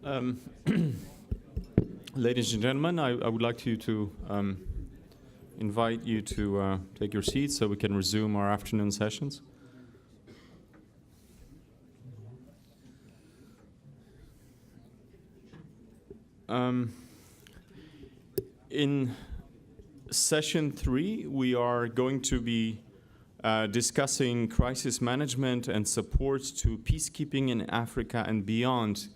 Um, Ladies and gentlemen, I would like to invite you to take your seats so we can resume our afternoon sessions. In session 3, we are going to be discussing crisis management and support to peacekeeping in Africa and beyond.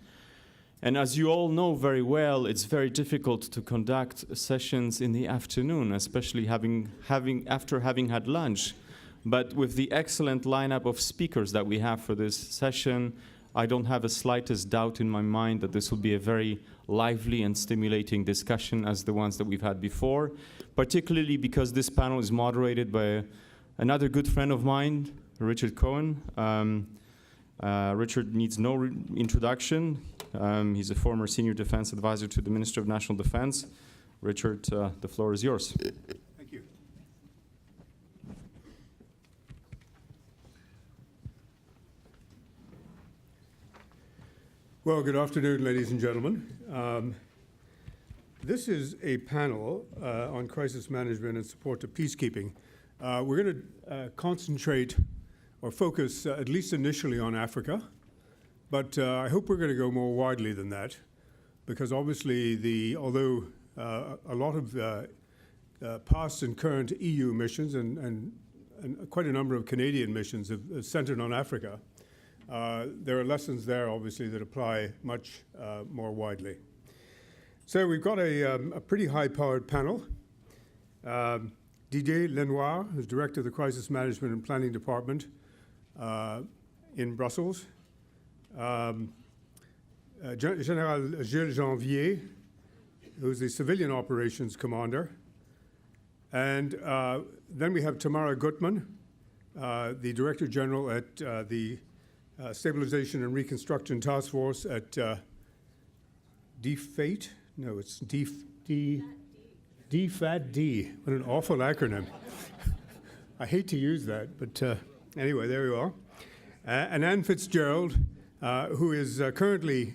And as you all know very well, it's very difficult to conduct sessions in the afternoon, especially after having had lunch. But with the excellent lineup of speakers that we have for this session, I don't have the slightest doubt in my mind that this will be a very lively and stimulating discussion as the ones that we've had before, particularly because this panel is moderated by another good friend of mine, Richard Cohen. Richard needs no introduction. He's a former senior defense advisor to the Minister of National Defense. Richard, the floor is yours. Thank you. Well, good afternoon, ladies and gentlemen. This is a panel on crisis management and support to peacekeeping. We're going to concentrate or focus, at least initially, on Africa. But I hope we're going to go more widely than that, because obviously, although a lot of past and current EU missions and quite a number of Canadian missions have centered on Africa, there are lessons there, obviously, that apply much more widely. So we've got a pretty high-powered panel. Didier Lenoir, who's Director of the Crisis Management and Planning Department in Brussels. General Gilles Janvier, who's the Civilian Operations Commander. And then we have Tamara Gutmann, the Director General at the Stabilization and Reconstruction Task Force at DFAT. No, it's DFAD. What an awful acronym. I hate to use that, but anyway, there you are. And Anne Fitzgerald, who is currently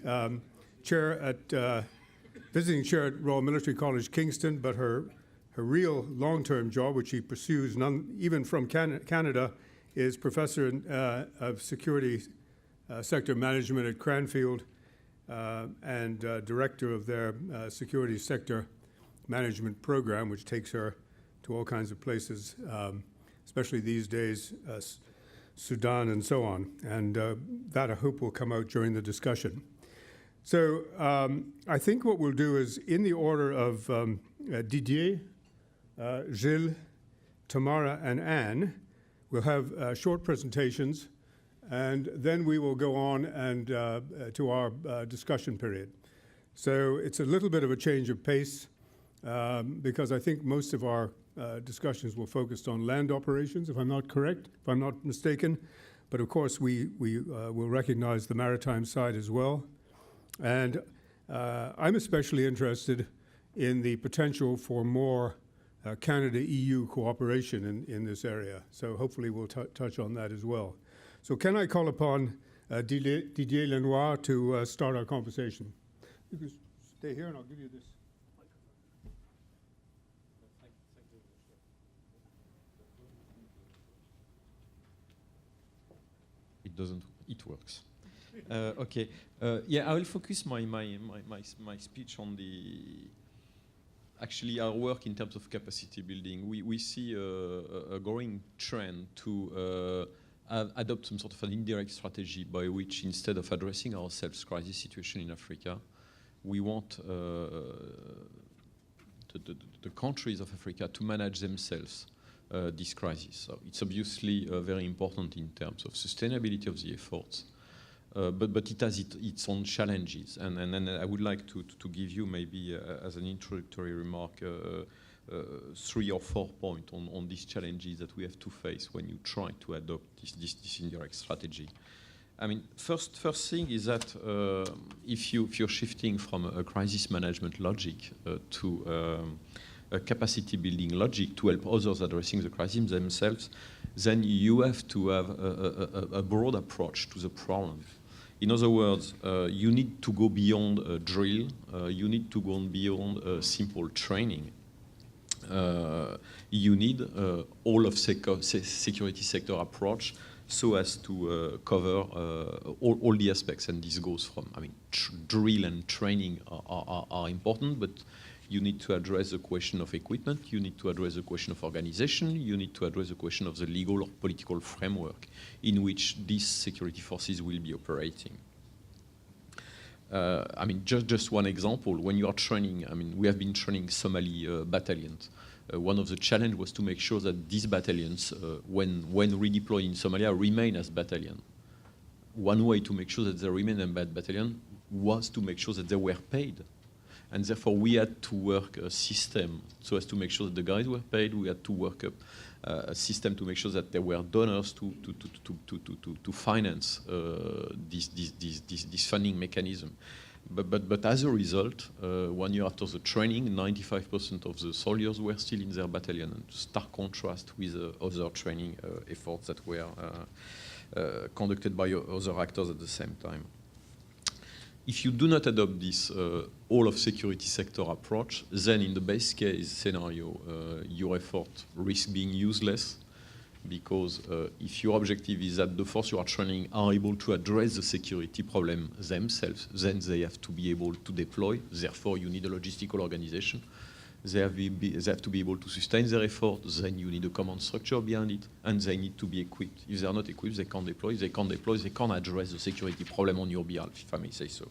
visiting chair at Royal Military College, Kingston, but her real long-term job, which she pursues even from Canada, is Professor of Security Sector Management at Cranfield and Director of their Security Sector Management Program, which takes her to all kinds of places, especially these days, Sudan and so on. And that, I hope, will come out during the discussion. So I think what we'll do is, in the order of Didier, Gilles, Tamara, and Anne, we'll have short presentations, and then we will go on and to our discussion period. So it's a little bit of a change of pace, because I think most of our discussions were focused on land operations, if I'm not correct, if I'm not mistaken. But of course, we will recognize the maritime side as well. And I'm especially interested in the potential for more Canada-EU cooperation in this area. So hopefully we'll touch on that as well. So can I call upon Didier Lenoir to start our conversation? You can stay here and I'll give you this. It works. Okay. Yeah, I will focus my speech on actually our work in terms of capacity building. We see a growing trend to adopt some sort of an indirect strategy by which, instead of addressing ourselves crisis situation in Africa, we want the countries of Africa to manage themselves this crisis. So it's obviously very important in terms of sustainability of the efforts, but it has its own challenges. And I would like to give you maybe as an introductory remark 3 or 4 points on these challenges that we have to face when you try to adopt this indirect strategy. I mean, first thing is that if you're shifting from a crisis management logic to a capacity building logic to help others addressing the crisis themselves, then you have to have a broad approach to the problem. In other words, you need to go beyond a drill. You need to go beyond simple training. You need all of security sector approach so as to cover all the aspects, and this goes from, I mean, drill and training are important, but you need to address the question of equipment, you need to address the question of organization, you need to address the question of the legal or political framework in which these security forces will be operating. I mean, just one example, when you are training, I mean, we have been training Somali battalions. One of the challenges was to make sure that these battalions, when redeployed in Somalia, remain as battalion. One way to make sure that they remain as battalion was to make sure that they were paid. And therefore, we had to work a system so as to make sure that the guys were paid. We had to work up a system to make sure that there were donors to finance this funding mechanism. But as a result, 1 year after the training, 95% of the soldiers were still in their battalion, in stark contrast with other training efforts that were conducted by other actors at the same time. If you do not adopt this all of security sector approach, then in the base case scenario, your effort risks being useless, because if your objective is that the force you are training are able to address the security problem themselves, then they have to be able to deploy. Therefore, you need a logistical organization. They have to be able to sustain their effort. Then you need a command structure behind it, and they need to be equipped. If they are not equipped, they can't deploy. If they can't deploy, they can't address the security problem on your behalf, if I may say so.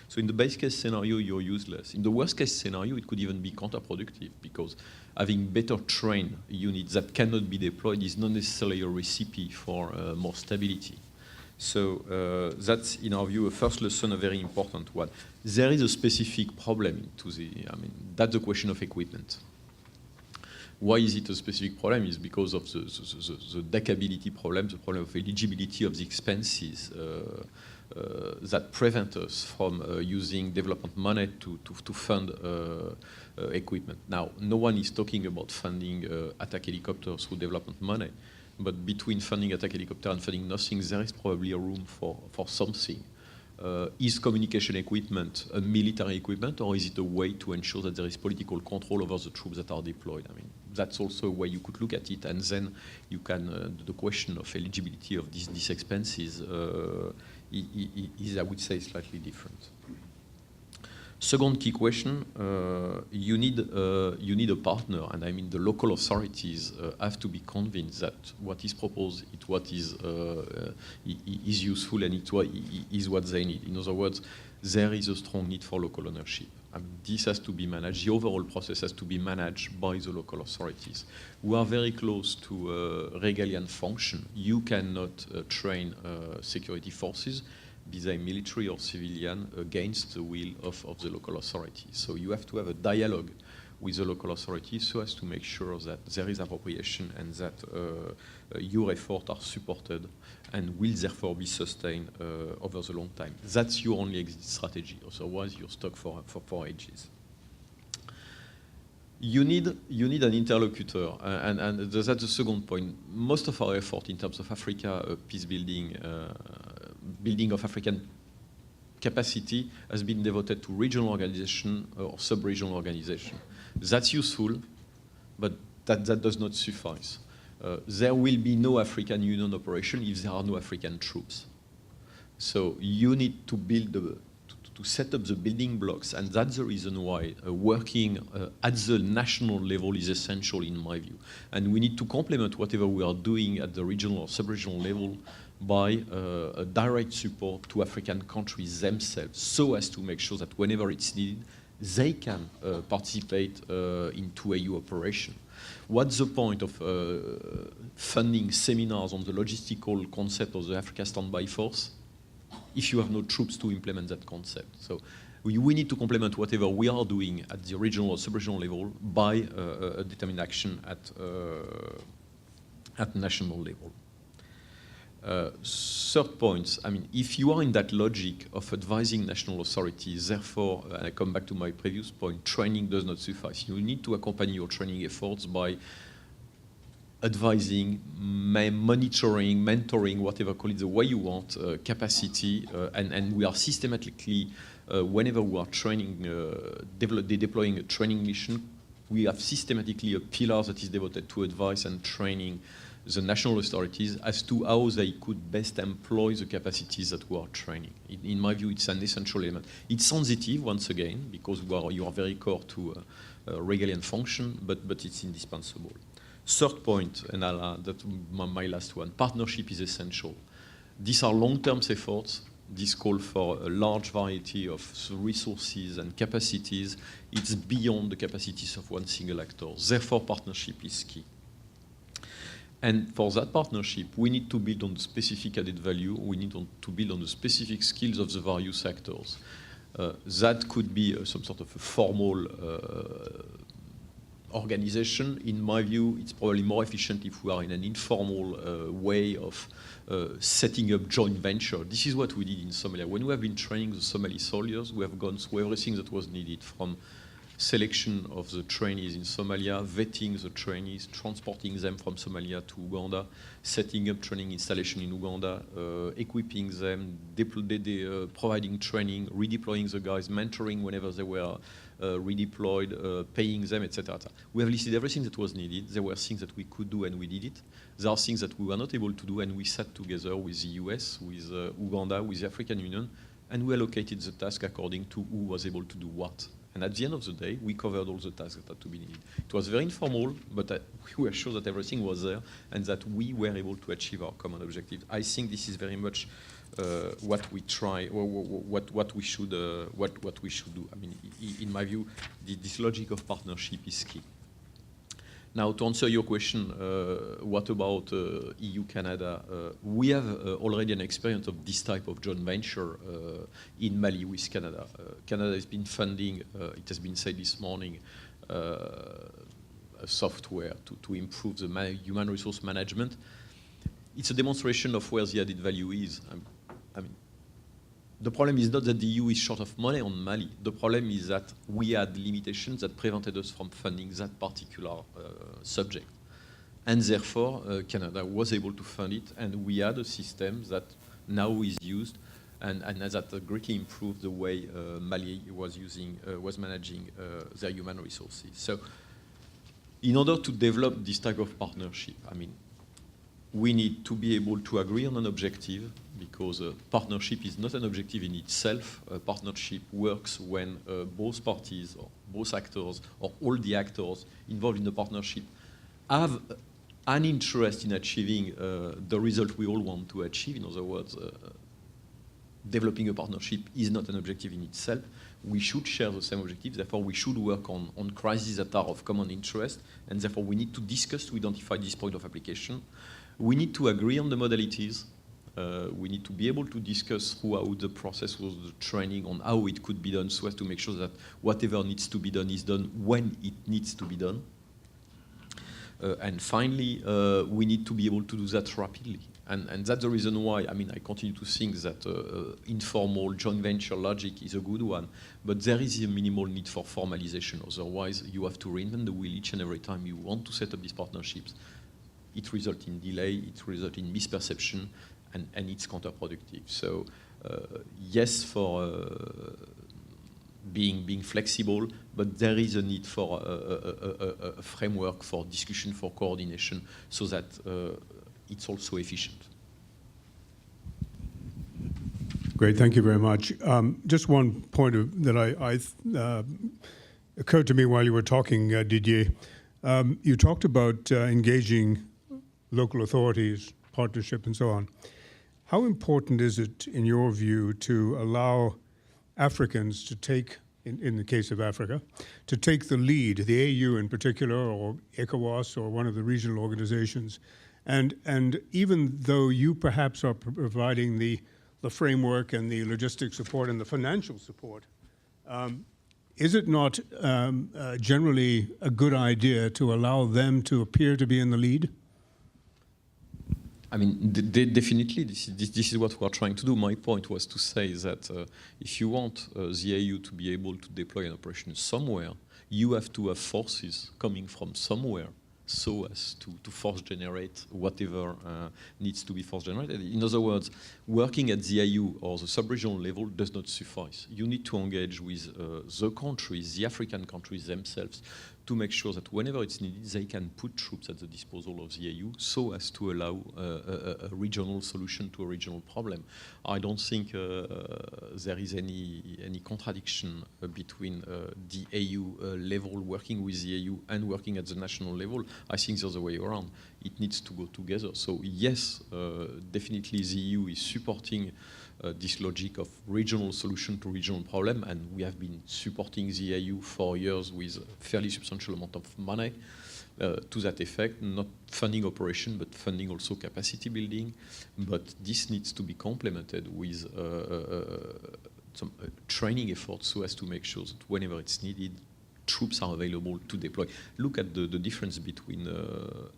So in the base case scenario, you're useless. In the worst case scenario, it could even be counterproductive, because having better trained units that cannot be deployed is not necessarily a recipe for more stability. So that's, in our view, a first lesson, a very important one. There is a specific problem that's the question of equipment. Why is it a specific problem? Is because of the deckability problem, the problem of eligibility of the expenses that prevent us from using development money to fund equipment. Now, no one is talking about funding attack helicopters through development money, but between funding attack helicopter and funding nothing, there is probably a room for something. Is communication equipment a military equipment, or is it a way to ensure that there is political control over the troops that are deployed? I mean, that's also a way you could look at it, and then you can, the question of eligibility of these expenses is, I would say, slightly different. Second key question, you need a partner, and I mean the local authorities have to be convinced that what is proposed is what is useful, and is what they need. In other words, there is a strong need for local ownership. I mean, this has to be managed, the overall process has to be managed by the local authorities. We are very close to regalian function. You cannot train security forces, be they military or civilian, against the will of the local authorities. So you have to have a dialogue with the local authorities so as to make sure that there is appropriation and that your efforts are supported and will therefore be sustained over the long time. That's your only exit strategy. Otherwise, you're stuck for ages. You need an interlocutor, and that's the second point. Most of our effort in terms of Africa peace building, building of African capacity has been devoted to regional organization or sub-regional organization. That's useful, but that does not suffice. There will be no African Union operation if there are no African troops. So you need to build to set up the building blocks, and that's the reason why working at the national level is essential in my view. And we need to complement whatever we are doing at the regional or sub-regional level by a direct support to African countries themselves, so as to make sure that whenever it's needed, they can participate into AU operation. What's the point of funding seminars on the logistical concept of the Africa Standby Force if you have no troops to implement that concept? So we need to complement whatever we are doing at the regional or sub-regional level by a determined action at national level. Third point, I mean, if you are in that logic of advising national authorities, therefore, and I come back to my previous point, training does not suffice. You need to accompany your training efforts by advising, monitoring, mentoring, whatever, call it the way you want, capacity, and we are systematically, whenever we are training, deploying a training mission, we have systematically a pillar that is devoted to advice and training the national authorities as to how they could best employ the capacities that we are training. In my view, it's an essential element. It's sensitive, once again, because you are very core to regalian function, but it's indispensable. Third point, and that's my last one, partnership is essential. These are long-term efforts. This call for a large variety of resources and capacities. It's beyond the capacities of one single actor. Therefore, partnership is key. And for that partnership, we need to build on the specific added value. We need to build on the specific skills of the various actors. That could be some sort of a formal organization. In my view, it's probably more efficient if we are in an informal way of setting up joint venture. This is what we did in Somalia. When we have been training the Somali soldiers, we have gone through everything that was needed, from selection of the trainees in Somalia, vetting the trainees, transporting them from Somalia to Uganda, setting up training installation in Uganda, equipping them, providing training, redeploying the guys, mentoring whenever they were redeployed, paying them, etc. We have listed everything that was needed. There were things that we could do and we did it. There are things that we were not able to do and we sat together with the US, with Uganda, with the African Union, and we allocated the task according to who was able to do what. And at the end of the day, we covered all the tasks that had to be needed. It was very informal, but we were sure that everything was there and that we were able to achieve our common objective. I think this is very much what we try, or what we should do. I mean, in my view, this logic of partnership is key. Now, to answer your question, what about EU-Canada? We have already an experience of this type of joint venture in Mali with Canada. Canada has been funding, it has been said this morning, a software to improve the human resource management. It's a demonstration of where the added value is. I mean, the problem is not that the EU is short of money on Mali. The problem is that we had limitations that prevented us from funding that particular subject. And therefore, Canada was able to fund it, and we had a system that now is used, and that greatly improved the way Mali was managing their human resources. So, in order to develop this type of partnership, I mean, we need to be able to agree on an objective, because partnership is not an objective in itself. Partnership works when both parties, or both actors, or all the actors involved in the partnership have an interest in achieving the result we all want to achieve. In other words, developing a partnership is not an objective in itself. We should share the same objectives, therefore we should work on crises that are of common interest, and therefore we need to discuss to identify this point of application. We need to agree on the modalities. We need to be able to discuss throughout the process with the training on how it could be done, so as to make sure that whatever needs to be done is done when it needs to be done. And finally, we need to be able to do that rapidly. And that's the reason why, I mean, I continue to think that informal joint venture logic is a good one, but there is a minimal need for formalization. Otherwise, you have to reinvent the wheel each and every time you want to set up these partnerships. It results in delay, it results in misperception, and it's counterproductive. So, yes, for being flexible, but there is a need for a framework for discussion, for coordination, so that it's also efficient. Great, thank you very much. Just one point that occurred to me while you were talking, Didier. You talked about engaging local authorities, partnership, and so on. How important is it, in your view, to allow Africans to take, in the case of Africa, to take the lead, the AU in particular, or ECOWAS, or one of the regional organizations? And even though you perhaps are providing the framework and the logistic support and the financial support, is it not generally a good idea to allow them to appear to be in the lead? I mean, definitely, this is what we are trying to do. My point was to say that if you want the AU to be able to deploy an operation somewhere, you have to have forces coming from somewhere so as to force generate whatever needs to be force generated. In other words, working at the EU or the sub-regional level does not suffice. You need to engage with the countries, the African countries themselves, to make sure that whenever it's needed, they can put troops at the disposal of the EU so as to allow a regional solution to a regional problem. I don't think there is any contradiction between the EU level working with the EU and working at the national level. I think the other way around. It needs to go together. So yes, definitely the EU is supporting this logic of regional solution to regional problem, and we have been supporting the EU for years with a fairly substantial amount of money to that effect, not funding operation, but funding also capacity building. But this needs to be complemented with some training efforts so as to make sure that whenever it's needed, troops are available to deploy. Look at the difference between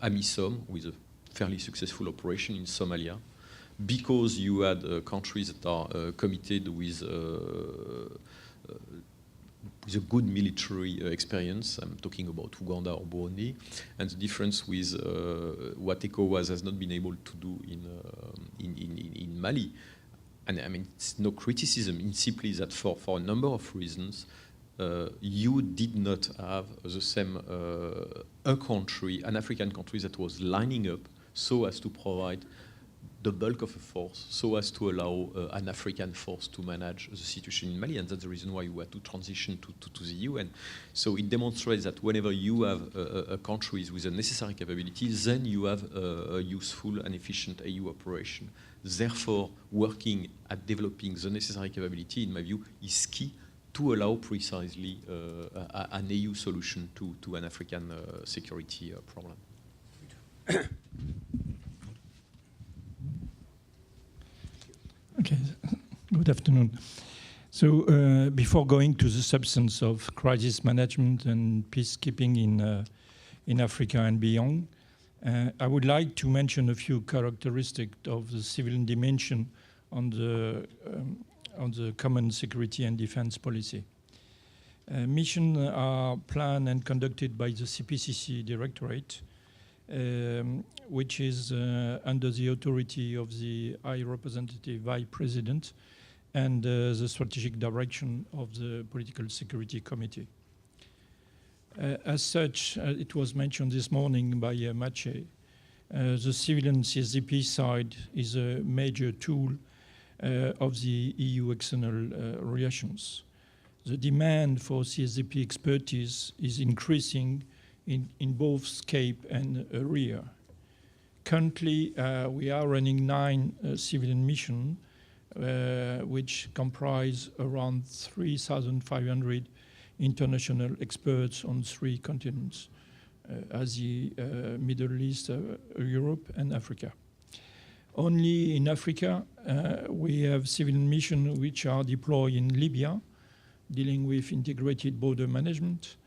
AMISOM, with a fairly successful operation in Somalia, because you had countries that are committed with a good military experience. I'm talking about Uganda or Burundi, and the difference with what ECOWAS has not been able to do in Mali. And I mean, it's no criticism, it's simply that for a number of reasons, you did not have the same an African country that was lining up so as to provide the bulk of a force, so as to allow an African force to manage the situation in Mali, and that's the reason why we had to transition to the UN. So it demonstrates that whenever you have a countries with the necessary capabilities, then you have a useful and efficient EU operation. Therefore, working at developing the necessary capability, in my view, is key to allow precisely an EU solution to an African security problem. Okay, good afternoon. So before going to the substance of crisis management and peacekeeping in Africa and beyond, I would like to mention a few characteristics of the civilian dimension on the common security and defense policy. Missions are planned and conducted by the CPCC Directorate, which is under the authority of the High Representative Vice President and the strategic direction of the Political Security Committee. As such, it was mentioned this morning by Maciej, the civilian CSDP side is a major tool of the EU external relations. The demand for CSDP expertise is increasing in both scope and area. Currently, we are running 9 civilian missions, which comprise around 3,500 international experts on 3 continents, Asia, Middle East, Europe, and Africa. Only in Africa, we have civilian missions which are deployed in Libya, dealing with integrated border management,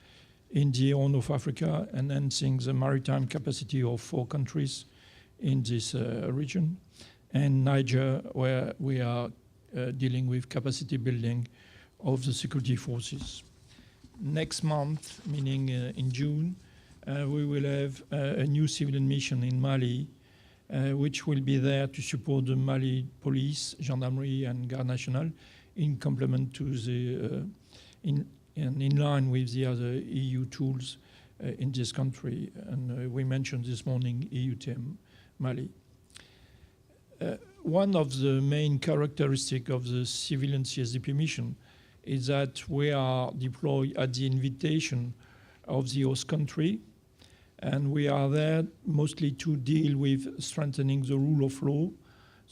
in the Horn of Africa, enhancing the maritime capacity of 4 countries in this region, and Niger, where we are dealing with capacity building of the security forces. Next month, meaning in June, we will have a new civilian mission in Mali, which will be there to support the Mali police, gendarmerie, and Garde Nationale in complement to the in line with the other EU tools in this country. And we mentioned this morning EUTM Mali. One of the main characteristics of the civilian CSDP mission is that we are deployed at the invitation of the host country, and we are there mostly to deal with strengthening the rule of law,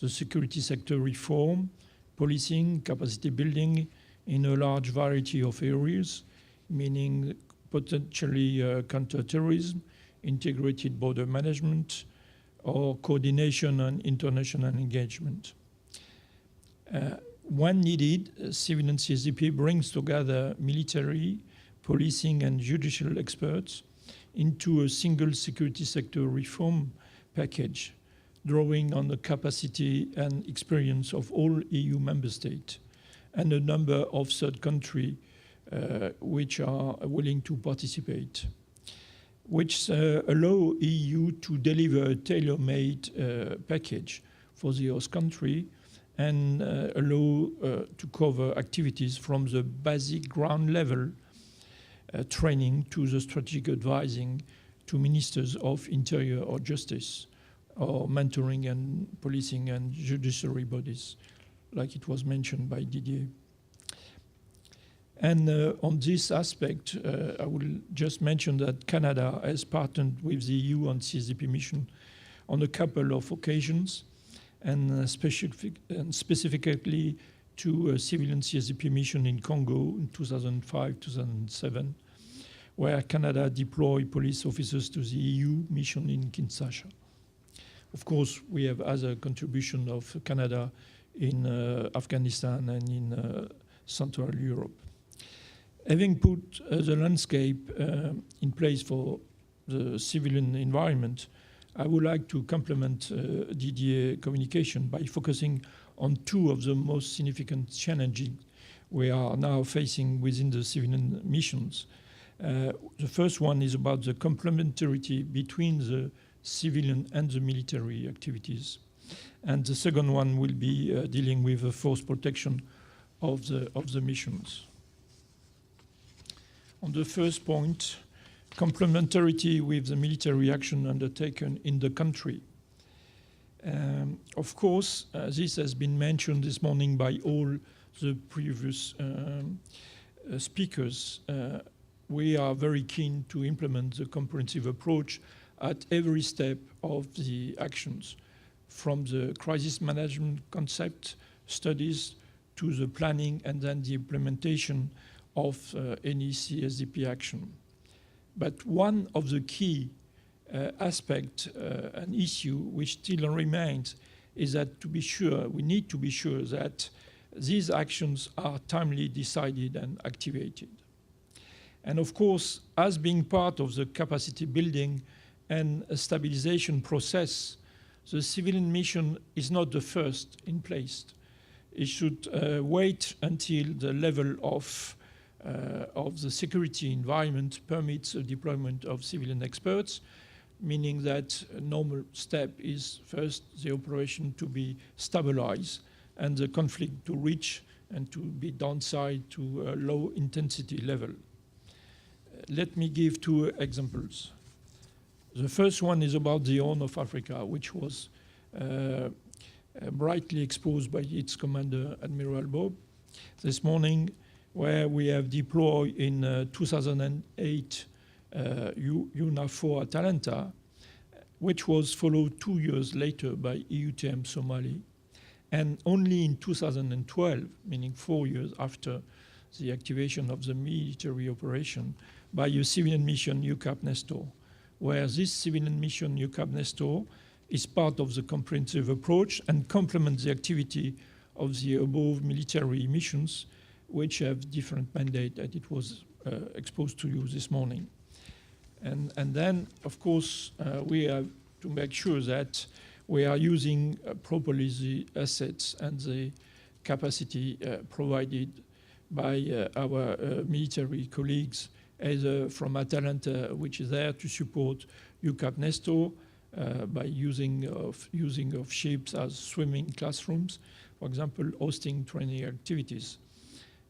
the security sector reform, policing, capacity building in a large variety of areas, meaning potentially counter-terrorism, integrated border management, or coordination and international engagement. When needed, civilian CSDP brings together military, policing, and judicial experts into a single security sector reform package, drawing on the capacity and experience of all EU member states and a number of third countries which are willing to participate. which allow EU to deliver a tailor-made package for the host country and allow to cover activities from the basic ground level training to the strategic advising to ministers of interior or justice, or mentoring and policing and judiciary bodies, like it was mentioned by Didier. And on this aspect, I will just mention that Canada has partnered with the EU on CSDP mission on a couple of occasions, and specifically to a civilian CSDP mission in Congo in 2005-2007, where Canada deployed police officers to the EU mission in Kinshasa. Of course, we have other contribution of Canada in Afghanistan and in Central Europe. Having put the landscape in place for the civilian environment, I would like to complement Didier's communication by focusing on two of the most significant challenges we are now facing within the civilian missions. The first one is about the complementarity between the civilian and the military activities. And the second one will be dealing with the force protection of the missions. On the first point, complementarity with the military action undertaken in the country. Of course, this has been mentioned this morning by all the previous speakers. We are very keen to implement the comprehensive approach at every step of the actions, from the crisis management concept studies to the planning and then the implementation of any CSDP action. But one of the key aspect, an issue which still remains, is that we need to be sure that these actions are timely decided and activated. And of course, as being part of the capacity building and stabilization process, the civilian mission is not the first in place. It should wait until the level of the security environment permits the deployment of civilian experts, meaning that a normal step is first the operation to be stabilized and the conflict to reach and to be downside to a low intensity level. Let me give two examples. The first one is about the Horn of Africa, which was brightly exposed by its commander, Admiral Bob, this morning, where we have deployed in 2008 UNAFOR Atalanta, which was followed 2 years later by EUTM Somali, and only in 2012, meaning 4 years after the activation of the military operation, by a civilian mission, UCAP Nestor, where this civilian mission, UCAP Nestor, is part of the comprehensive approach and complements the activity of the above military missions, which have different mandate that it was exposed to you this morning. And then, of course, we have to make sure that we are using properly the assets and the capacity provided by our military colleagues, either from Atalanta, which is there to support UCAP Nestor, by using of ships as swimming classrooms, for example, hosting training activities.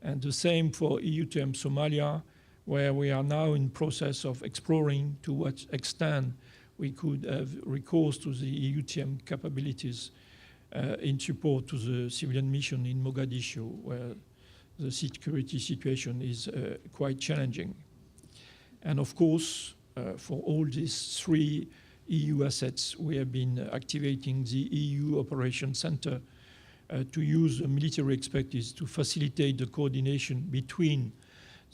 And the same for EUTM Somalia, where we are now in process of exploring to what extent we could have recourse to the EUTM capabilities in support to the civilian mission in Mogadishu, where the security situation is quite challenging. And of course, for all these three EU assets, we have been activating the EU Operations Center to use the military expertise to facilitate the coordination between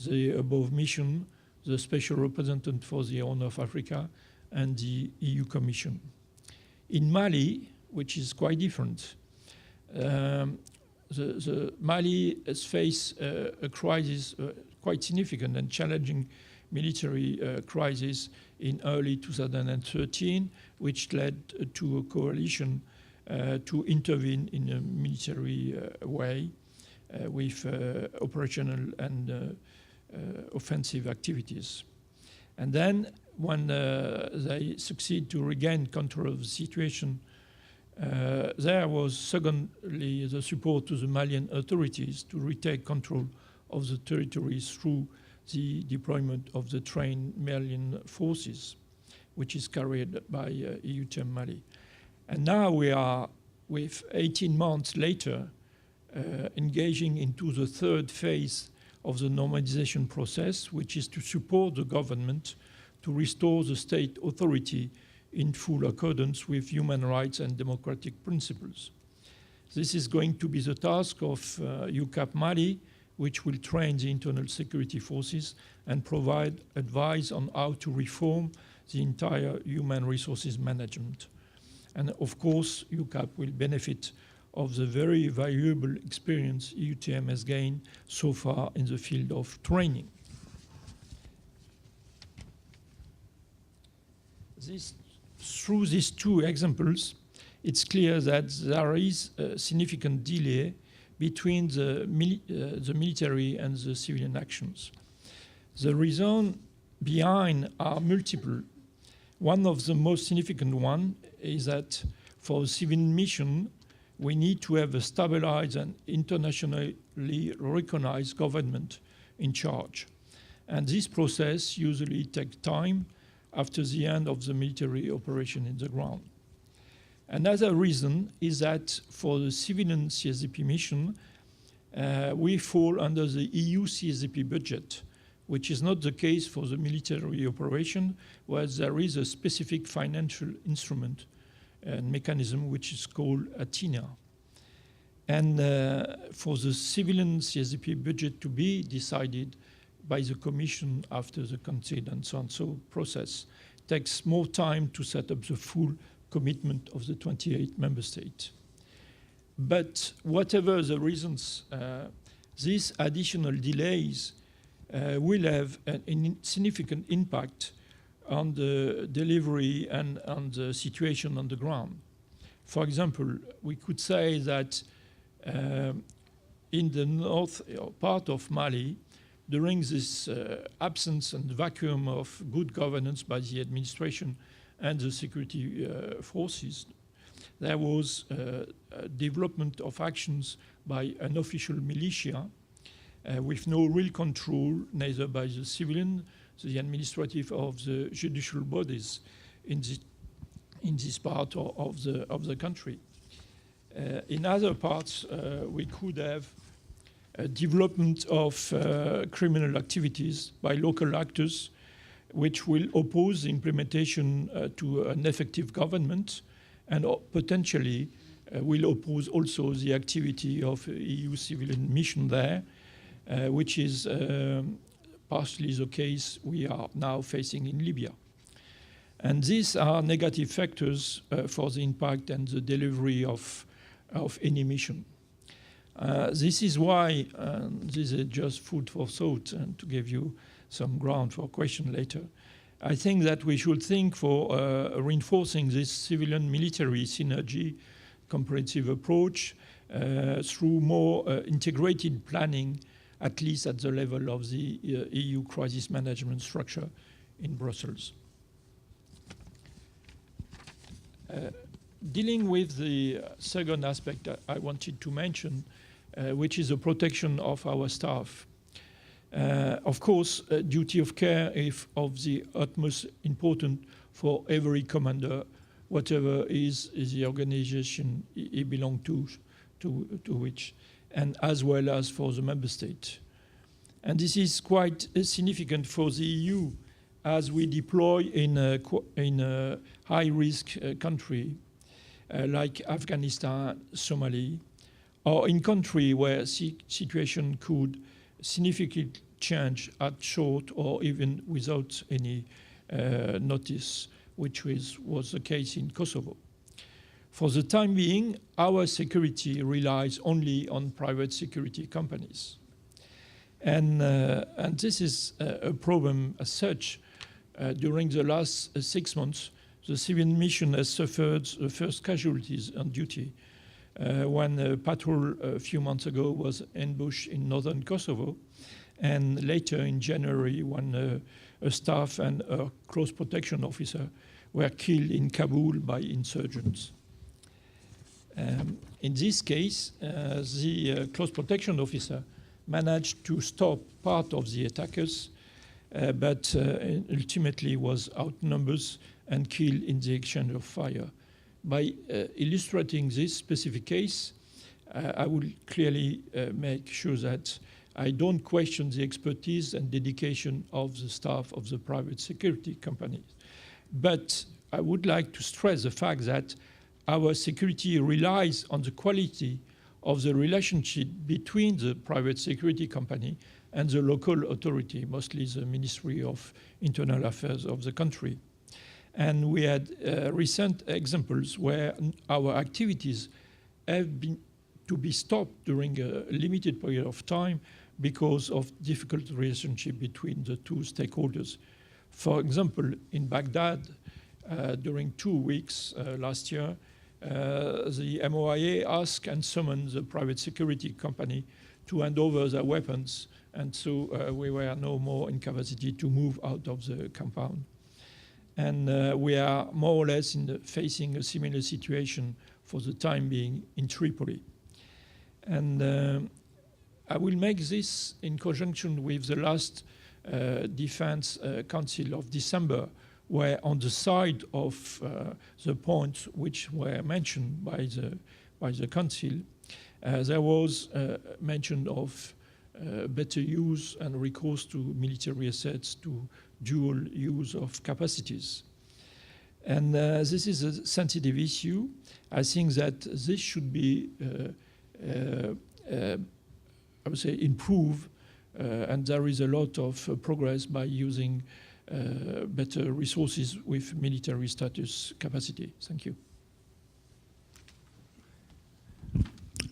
the above mission, the Special Representative for the Horn of Africa, and the EU Commission. In Mali, which is quite different, the Mali has faced a crisis, quite significant and challenging military crisis in early 2013, which led to a coalition to intervene in a military way with operational and offensive activities. And then when they succeed to regain control of the situation, there was secondly the support to the Malian authorities to retake control of the territories through the deployment of the trained Malian forces, which is carried by EUTM Mali. And now we are, with 18 months later, engaging into the third phase of the normalization process, which is to support the government to restore the state authority in full accordance with human rights and democratic principles. This is going to be the task of UCAP Mali, which will train the internal security forces and provide advice on how to reform the entire human resources management. And of course, UCAP will benefit of the very valuable experience EUTM has gained so far in the field of training. Through these two examples, it's clear that there is a significant delay between the military and the civilian actions. The reasons behind are multiple. One of the most significant one is that for a civilian mission, we need to have a stabilized and internationally recognized government in charge. And this process usually takes time after the end of the military operation in the ground. Another reason is that for the civilian CSDP mission, we fall under the EU CSDP budget, which is not the case for the military operation, where there is a specific financial instrument and mechanism which is called Athena. And for the civilian CSDP budget to be decided by the Commission after the consent and so on, so process takes more time to set up the full commitment of the 28 member states. But whatever the reasons, these additional delays will have a significant impact on the delivery and on the situation on the ground. For example, we could say that in the north part of Mali, during this absence and vacuum of good governance by the administration and the security forces, there was development of actions by an official militia with no real control, neither by the civilian, the administrative, or the judicial bodies in this part of the country. In other parts, we could have a development of criminal activities by local actors, which will oppose the implementation to an effective government, and potentially will oppose also the activity of EU civilian mission there, which is partially the case we are now facing in Libya. And these are negative factors for the impact and the delivery of any mission. This is why, this is just food for thought and to give you some ground for question later, I think that we should think for reinforcing this civilian-military synergy comprehensive approach through more integrated planning, at least at the level of the EU crisis management structure in Brussels. Dealing with the second aspect I wanted to mention, which is the protection of our staff. Of course, duty of care is of the utmost importance for every commander, whatever is the organization he belongs to which, and as well as for the member state. And this is quite significant for the EU as we deploy in a high-risk country like Afghanistan, Somalia, or in country where situation could significantly change at short or even without any notice, which was the case in Kosovo. For the time being, our security relies only on private security companies. And this is a problem as such. During the last 6 months, the civilian mission has suffered the first casualties on duty when a patrol a few months ago was ambushed in northern Kosovo. And later in January, when a staff and a close protection officer were killed in Kabul by insurgents. In this case, the close protection officer managed to stop part of the attackers, but ultimately was outnumbered and killed in the exchange of fire. By illustrating this specific case, I will clearly make sure that I don't question the expertise and dedication of the staff of the private security companies. But I would like to stress the fact that our security relies on the quality of the relationship between the private security company and the local authority, mostly the Ministry of Internal Affairs of the country. And we had recent examples where our activities have been to be stopped during a limited period of time because of difficult relationship between the two stakeholders. For example, in Baghdad, during 2 weeks last year, the MOIA asked and summoned the private security company to hand over their weapons, and so we were no more in capacity to move out of the compound. And we are more or less facing a similar situation for the time being in Tripoli. And I will make this in conjunction with the last Defense Council of December, where on the side of the points which were mentioned by the Council, there was mention of better use and recourse to military assets, to dual use of capacities. And this is a sensitive issue. I think that this should be, I would say, improved, and there is a lot of progress by using better resources with military status capacity. Thank you.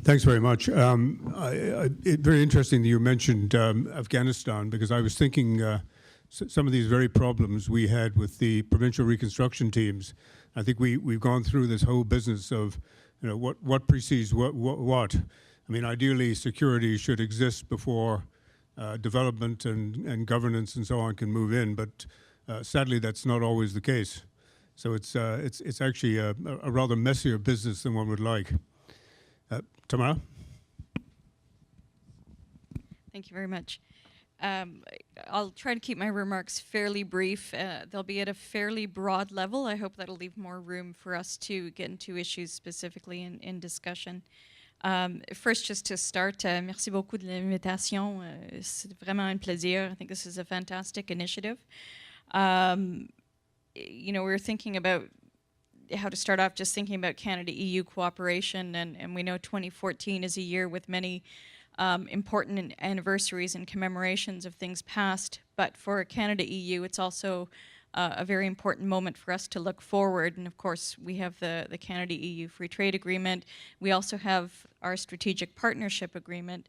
Thanks very much. Very interesting that you mentioned Afghanistan, because I was thinking some of these very problems we had with the provincial reconstruction teams. I think we've gone through this whole business of, what precedes what. I mean, ideally, security should exist before development and governance and so on can move in, but sadly, that's not always the case. So it's actually a rather messier business than one would like. Tamara? Thank you very much. I'll try to keep my remarks fairly brief. They'll be at a fairly broad level. I hope that'll leave more room for us to get into issues specifically in discussion. First, just to start, merci beaucoup de l'invitation. C'est vraiment un plaisir. I think this is a fantastic initiative. We were thinking about how to start off just thinking about Canada-EU cooperation, and we know 2014 is a year with many important anniversaries and commemorations of things past, but for Canada-EU, it's also a very important moment for us to look forward. And of course, we have the Canada-EU Free Trade Agreement. We also have our Strategic Partnership Agreement,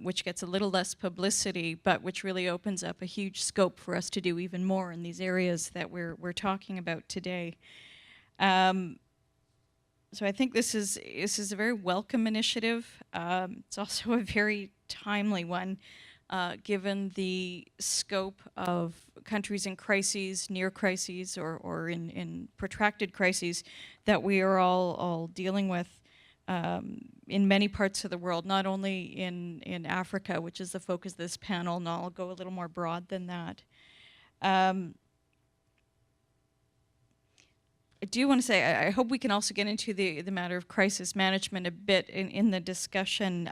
which gets a little less publicity, but which really opens up a huge scope for us to do even more in these areas that we're talking about today. So I think this is a very welcome initiative. It's also a very timely one, given the scope of countries in crises, near crises, or in protracted crises that we are all dealing with in many parts of the world, not only in Africa, which is the focus of this panel, and I'll go a little more broad than that. I do want to say, I hope we can also get into the matter of crisis management a bit in the discussion.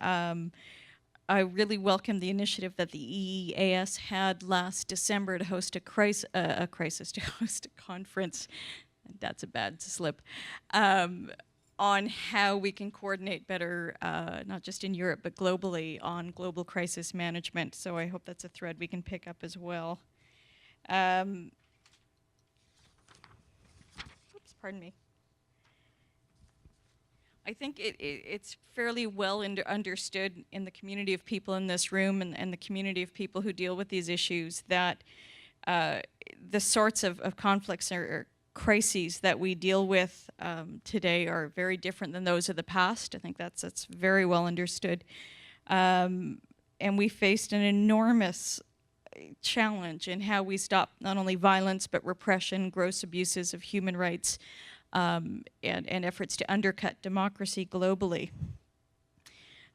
I really welcome the initiative that the EEAS had last December to host a conference. That's a bad slip. On how we can coordinate better, not just in Europe, but globally on global crisis management. So I hope that's a thread we can pick up as well. Pardon me. I think it's fairly well understood in the community of people in this room and the community of people who deal with these issues that the sorts of conflicts or crises that we deal with today are very different than those of the past. I think that's very well understood. and we faced an enormous challenge in how we stop not only violence but repression, gross abuses of human rights, and efforts to undercut democracy globally.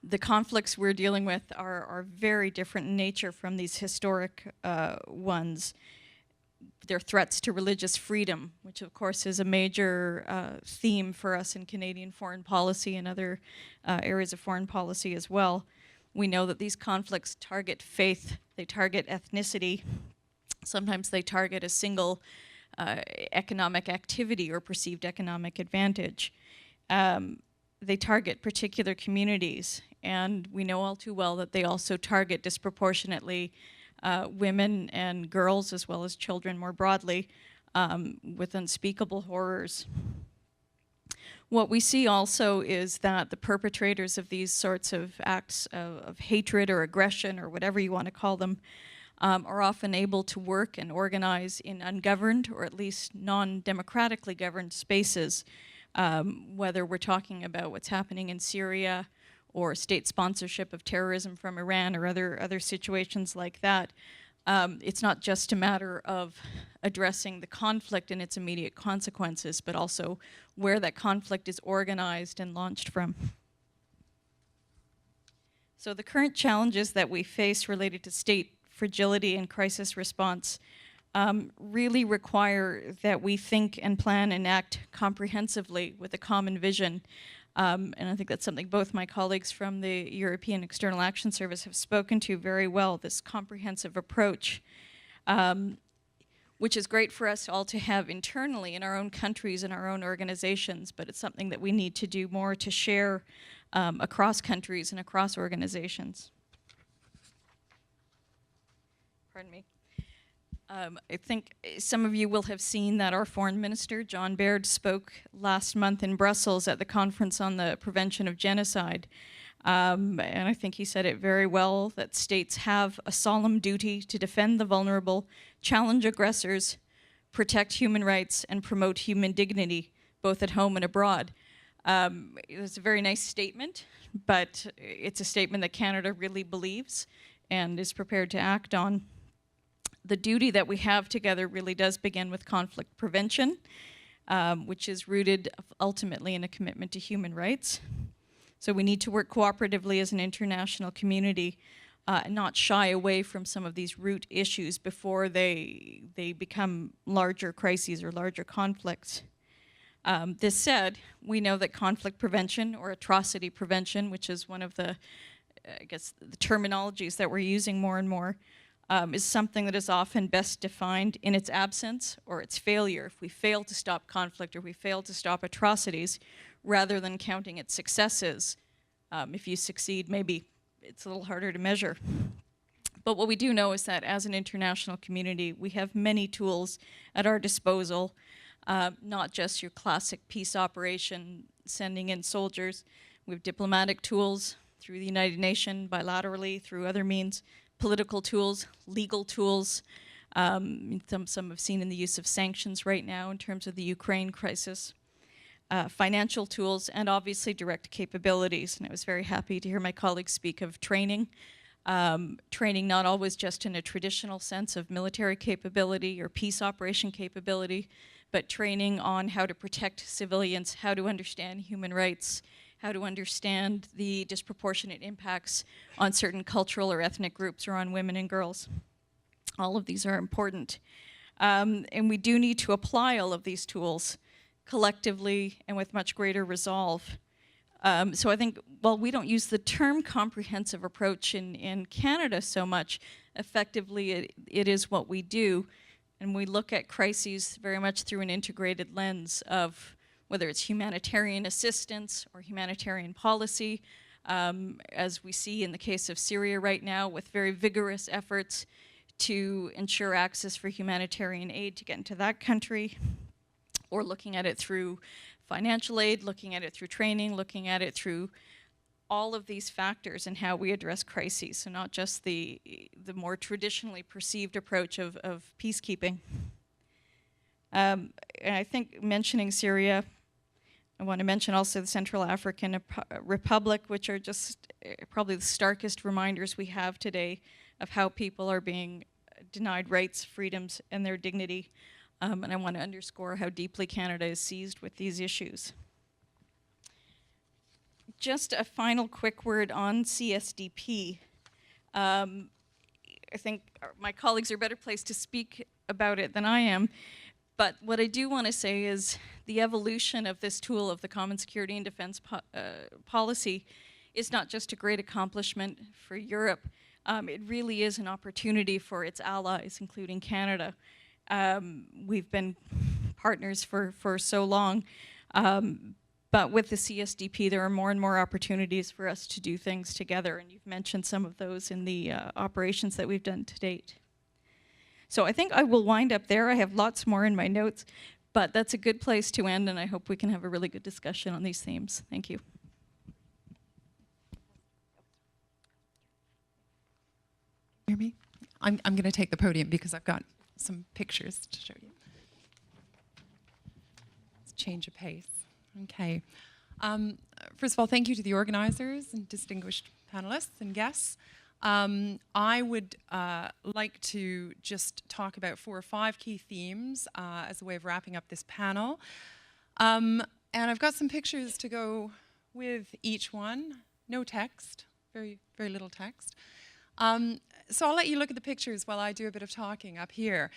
The conflicts we're dealing with are very different in nature from these historic ones. They're threats to religious freedom, which of course is a major theme for us in Canadian foreign policy and other areas of foreign policy as well. We know that these conflicts target faith, they target ethnicity, sometimes they target a single economic activity or perceived economic advantage. They target particular communities, and we know all too well that they also target disproportionately women and girls as well as children more broadly with unspeakable horrors. What we see also is that the perpetrators of these sorts of acts of hatred or aggression or whatever you want to call them are often able to work and organize in ungoverned or at least non-democratically governed spaces, whether we're talking about what's happening in Syria or state sponsorship of terrorism from Iran or other situations like that. It's not just a matter of addressing the conflict and its immediate consequences, but also where that conflict is organized and launched from. So the current challenges that we face related to state fragility and crisis response really require that we think and plan and act comprehensively with a common vision. And I think that's something both my colleagues from the European External Action Service have spoken to very well, this comprehensive approach, which is great for us all to have internally in our own countries and our own organizations, but it's something that we need to do more to share across countries and across organizations. Pardon me. I think some of you will have seen that our Foreign Minister, John Baird, spoke last month in Brussels at the Conference on the Prevention of Genocide. And I think he said it very well, that states have a solemn duty to defend the vulnerable, challenge aggressors, protect human rights, and promote human dignity, both at home and abroad. It's a very nice statement, but it's a statement that Canada really believes and is prepared to act on. The duty that we have together really does begin with conflict prevention, which is rooted ultimately in a commitment to human rights. So we need to work cooperatively as an international community and not shy away from some of these root issues before they become larger crises or larger conflicts. This said, we know that conflict prevention or atrocity prevention, which is one of the, I guess, the terminologies that we're using more and more, is something that is often best defined in its absence or its failure. If we fail to stop conflict or we fail to stop atrocities, rather than counting its successes, if you succeed, maybe it's a little harder to measure. But what we do know is that as an international community, we have many tools at our disposal, not just your classic peace operation, sending in soldiers. We have diplomatic tools through the United Nations, bilaterally, through other means, political tools, legal tools. Some have seen in the use of sanctions right now in terms of the Ukraine crisis. Financial tools, and obviously direct capabilities. And I was very happy to hear my colleagues speak of training. Training not always just in a traditional sense of military capability or peace operation capability, but training on how to protect civilians, how to understand human rights, how to understand the disproportionate impacts on certain cultural or ethnic groups or on women and girls. All of these are important. And we do need to apply all of these tools collectively and with much greater resolve. So I think, while we don't use the term comprehensive approach in Canada so much, effectively it is what we do. And we look at crises very much through an integrated lens of whether it's humanitarian assistance or humanitarian policy, as we see in the case of Syria right now, with very vigorous efforts to ensure access for humanitarian aid to get into that country, or looking at it through financial aid, looking at it through training, looking at it through all of these factors and how we address crises, so not just the more traditionally perceived approach of peacekeeping. And I think mentioning Syria, I want to mention also the Central African Republic, which are just probably the starkest reminders we have today of how people are being denied rights, freedoms, and their dignity. And I want to underscore how deeply Canada is seized with these issues. Just a final quick word on CSDP. I think my colleagues are better placed to speak about it than I am. But what I do want to say is the evolution of this tool of the Common Security and Defense Policy is not just a great accomplishment for Europe. It really is an opportunity for its allies, including Canada. We've been partners for so long. But with the CSDP, there are more and more opportunities for us to do things together. And you've mentioned some of those in the operations that we've done to date. So I think I will wind up there. I have lots more in my notes, but that's a good place to end, and I hope we can have a really good discussion on these themes. Thank you. Hear me? I'm going to take the podium because I've got some pictures to show you. Let's change of pace. Okay. First of all, thank you to the organizers and distinguished panelists and guests. I would like to just talk about 4 or 5 key themes as a way of wrapping up this panel. And I've got some pictures to go with each one. No text, very, very little text. So I'll let you look at the pictures while I do a bit of talking up here.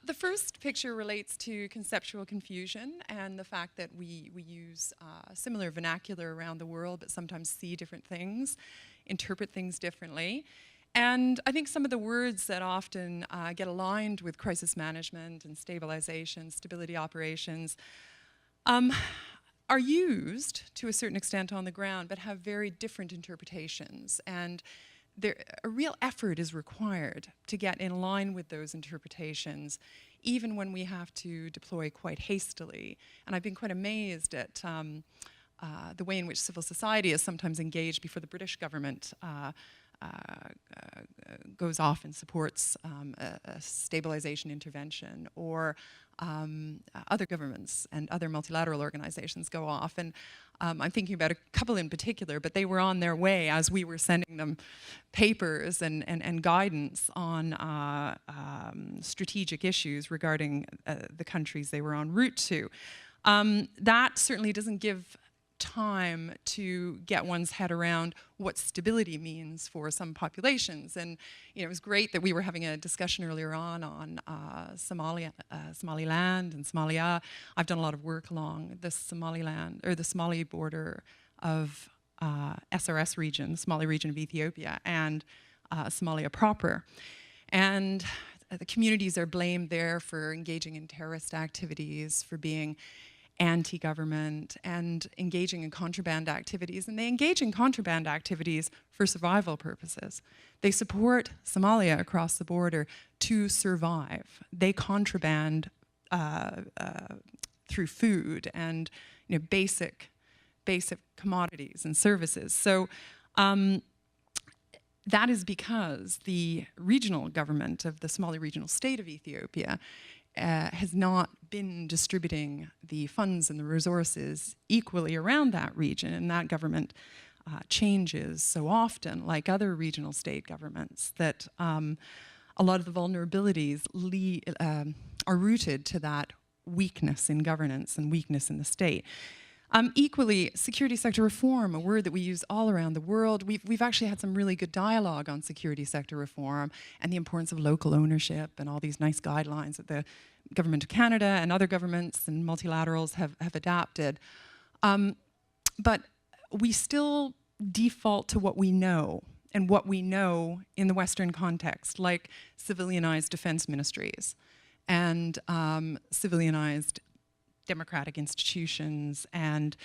The first picture relates to conceptual confusion and the fact that we use similar vernacular around the world, but sometimes see different things, interpret things differently. And I think some of the words that often get aligned with crisis management and stabilization, stability operations, are used to a certain extent on the ground, but have very different interpretations. And a real effort is required to get in line with those interpretations, even when we have to deploy quite hastily. And I've been quite amazed at the way in which civil society is sometimes engaged before the British government goes off and supports a stabilization intervention, or other governments and other multilateral organizations go off. And I'm thinking about a couple in particular, but they were on their way as we were sending them papers and guidance on strategic issues regarding the countries they were en route to. That certainly doesn't give time to get one's head around what stability means for some populations. And it was great that we were having a discussion earlier on Somaliland and Somalia. I've done a lot of work along the Somaliland, or the Somali border of SRS region, the Somali region of Ethiopia, and Somalia proper. And the communities are blamed there for engaging in terrorist activities, for being anti-government, and engaging in contraband activities. And they engage in contraband activities for survival purposes. They support Somalia across the border to survive. They contraband through food and basic commodities and services. So that is because the regional government of the Somali regional state of Ethiopia has not been distributing the funds and the resources equally around that region, and that government changes so often, like other regional state governments, that a lot of the vulnerabilities are rooted to that weakness in governance and weakness in the state. Equally, security sector reform, a word that we use all around the world. We've actually had some really good dialogue on security sector reform and the importance of local ownership and all these nice guidelines that the Government of Canada and other governments and multilaterals have adapted. But we still default to what we know, and what we know in the Western context, like civilianized defense ministries and civilianized democratic institutions, and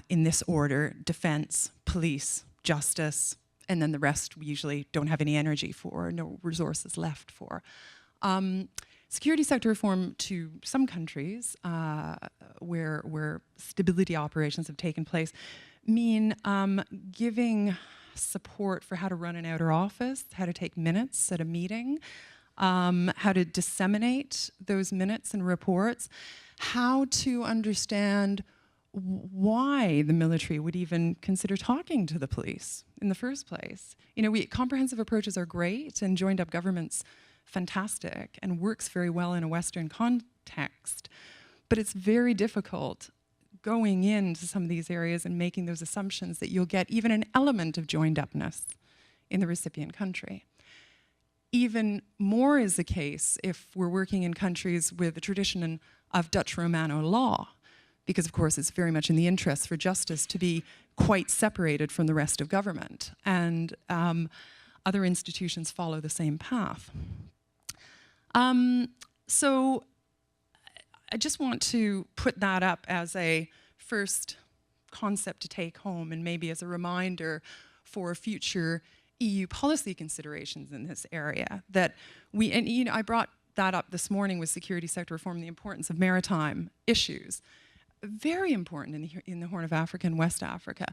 in this order, defense, police, justice, and then the rest we usually don't have any energy for, no resources left for. Security sector reform to some countries where stability operations have taken place mean giving support for how to run an outer office, how to take minutes at a meeting, how to disseminate those minutes and reports, how to understand why the military would even consider talking to the police in the first place. You know, comprehensive approaches are great, and joined up government's fantastic and works very well in a Western context, but it's very difficult going into some of these areas and making those assumptions that you'll get even an element of joined upness in the recipient country. Even more is the case if we're working in countries with a tradition of Dutch Romano law, because of course it's very much in the interest for justice to be quite separated from the rest of government, and other institutions follow the same path. So I just want to put that up as a first concept to take home, and maybe as a reminder for future EU policy considerations in this area. That and you know, I brought that up this morning with security sector reform, the importance of maritime issues. Very important in the Horn of Africa and West Africa,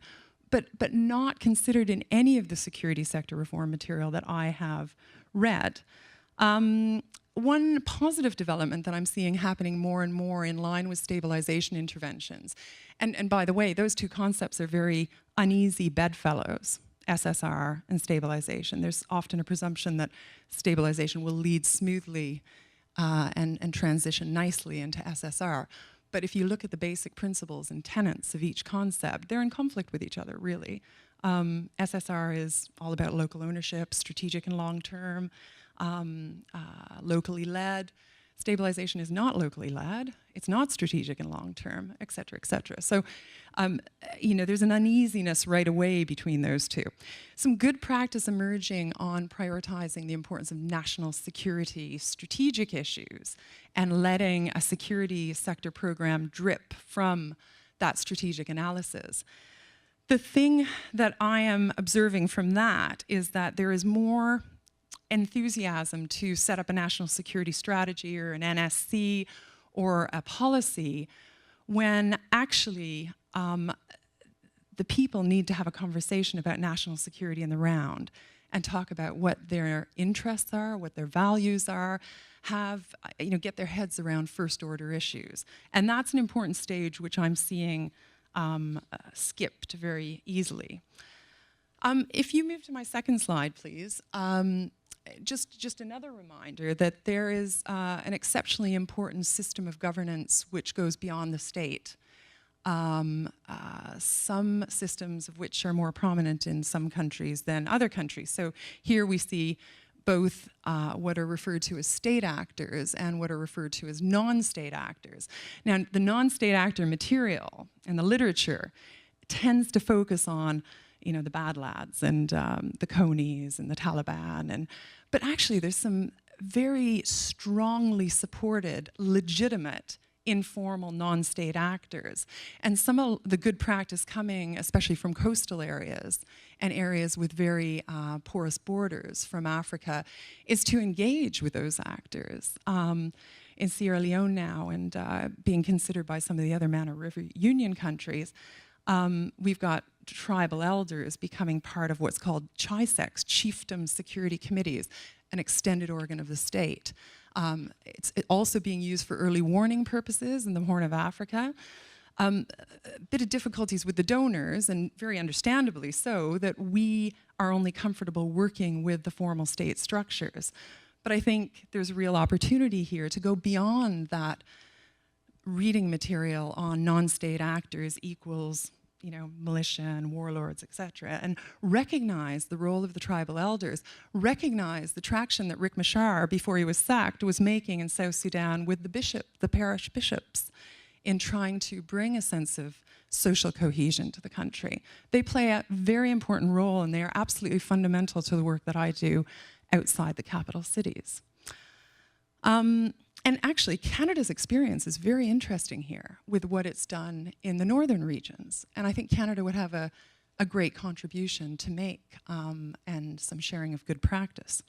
but not considered in any of the security sector reform material that I have read. One positive development that I'm seeing happening more and more in line with stabilization interventions, and by the way, those two concepts are very uneasy bedfellows, SSR and stabilization. There's often a presumption that stabilization will lead smoothly and transition nicely into SSR. But if you look at the basic principles and tenets of each concept, they're in conflict with each other, really. SSR is all about local ownership, strategic and long-term, locally led. Stabilization is not locally led. It's not strategic and long-term, et cetera, et cetera. So, you know, there's an uneasiness right away between those two. Some good practice emerging on prioritizing the importance of national security, strategic issues, and letting a security sector program drip from that strategic analysis. The thing that I am observing from that is that there is more enthusiasm to set up a national security strategy or an NSC or a policy when actually the people need to have a conversation about national security in the round and talk about what their interests are, what their values are, get their heads around first order issues. And that's an important stage which I'm seeing skipped very easily. If you move to my second slide, please. Just another reminder that there is an exceptionally important system of governance which goes beyond the state. Some systems of which are more prominent in some countries than other countries. So here we see both what are referred to as state actors and what are referred to as non-state actors. Now, the non-state actor material in the literature tends to focus on, you know, the bad lads and the Coneys and the Taliban, but actually there's some very strongly supported, legitimate, informal non-state actors. And some of the good practice coming, especially from coastal areas and areas with very porous borders from Africa, is to engage with those actors. In Sierra Leone now, and being considered by some of the other Mana River Union countries, we've got tribal elders becoming part of what's called CHISECs, Chiefdom Security Committees, an extended organ of the state. It's also being used for early warning purposes in the Horn of Africa. A bit of difficulties with the donors, and very understandably so, that we are only comfortable working with the formal state structures. But I think there's a real opportunity here to go beyond that reading material on non-state actors equals, you know, militia and warlords, et cetera, and recognize the role of the tribal elders, recognize the traction that Riek Machar, before he was sacked, was making in South Sudan with the parish bishops in trying to bring a sense of social cohesion to the country. They play a very important role, and they are absolutely fundamental to the work that I do outside the capital cities. And actually, Canada's experience is very interesting here with what it's done in the northern regions. And I think Canada would have a great contribution to make and some sharing of good practice.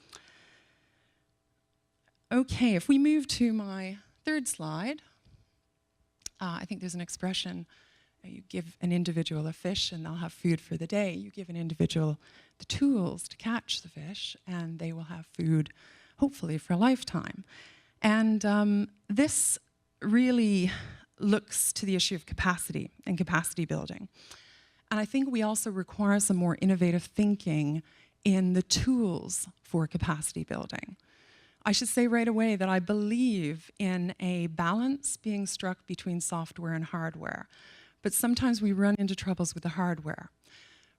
Okay, if we move to my third slide, I think there's an expression, you give an individual a fish and they'll have food for the day. You give an individual the tools to catch the fish and they will have food, hopefully, for a lifetime. And this really looks to the issue of capacity and capacity building. And I think we also require some more innovative thinking in the tools for capacity building. I should say right away that I believe in a balance being struck between software and hardware, but sometimes we run into troubles with the hardware.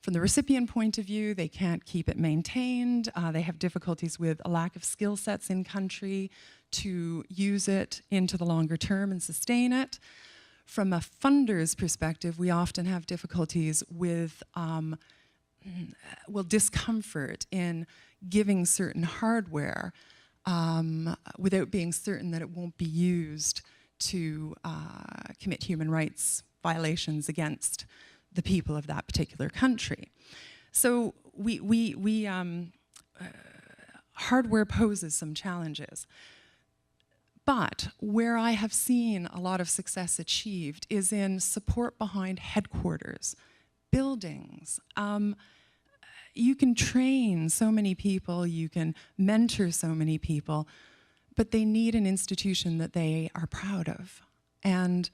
From the recipient point of view, they can't keep it maintained. They have difficulties with a lack of skill sets in country to use it into the longer term and sustain it. From a funder's perspective, we often have difficulties with, discomfort in giving certain hardware without being certain that it won't be used to commit human rights violations against the people of that particular country. So hardware poses some challenges. But where I have seen a lot of success achieved is in support behind headquarters, buildings. You can train so many people, you can mentor so many people, but they need an institution that they are proud of. And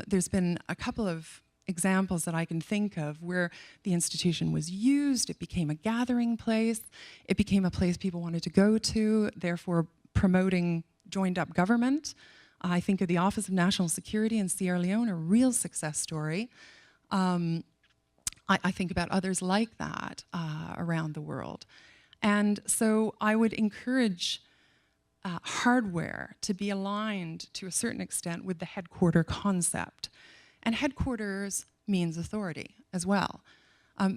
there's been a couple of examples that I can think of where the institution was used, it became a gathering place, it became a place people wanted to go to, therefore promoting joined up government. I think of the Office of National Security in Sierra Leone, a real success story. I think about others like that around the world. And so I would encourage hardware to be aligned to a certain extent with the headquarter concept. And headquarters means authority as well.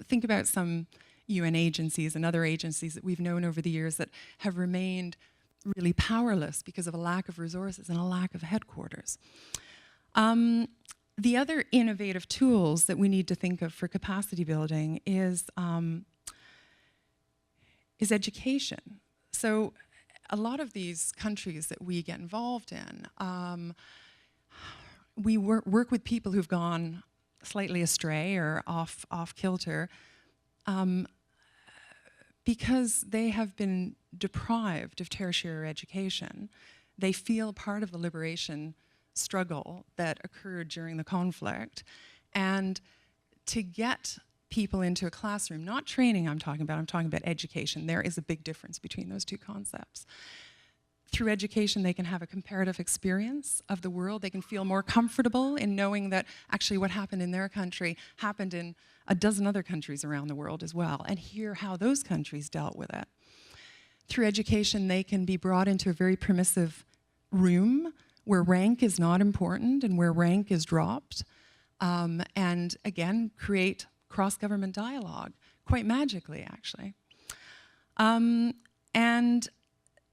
Think about some UN agencies and other agencies that we've known over the years that have remained really powerless because of a lack of resources and a lack of headquarters. The other innovative tools that we need to think of for capacity building is education. So a lot of these countries that we get involved in, we work with people who've gone slightly astray or off kilter because they have been deprived of tertiary education. They feel part of the liberation struggle that occurred during the conflict. And to get people into a classroom, not training I'm talking about education. There is a big difference between those two concepts. Through education, they can have a comparative experience of the world. They can feel more comfortable in knowing that actually what happened in their country happened in a dozen other countries around the world as well, and hear how those countries dealt with it. Through education, they can be brought into a very permissive room where rank is not important and where rank is dropped, and again, create cross-government dialogue, quite magically, actually. And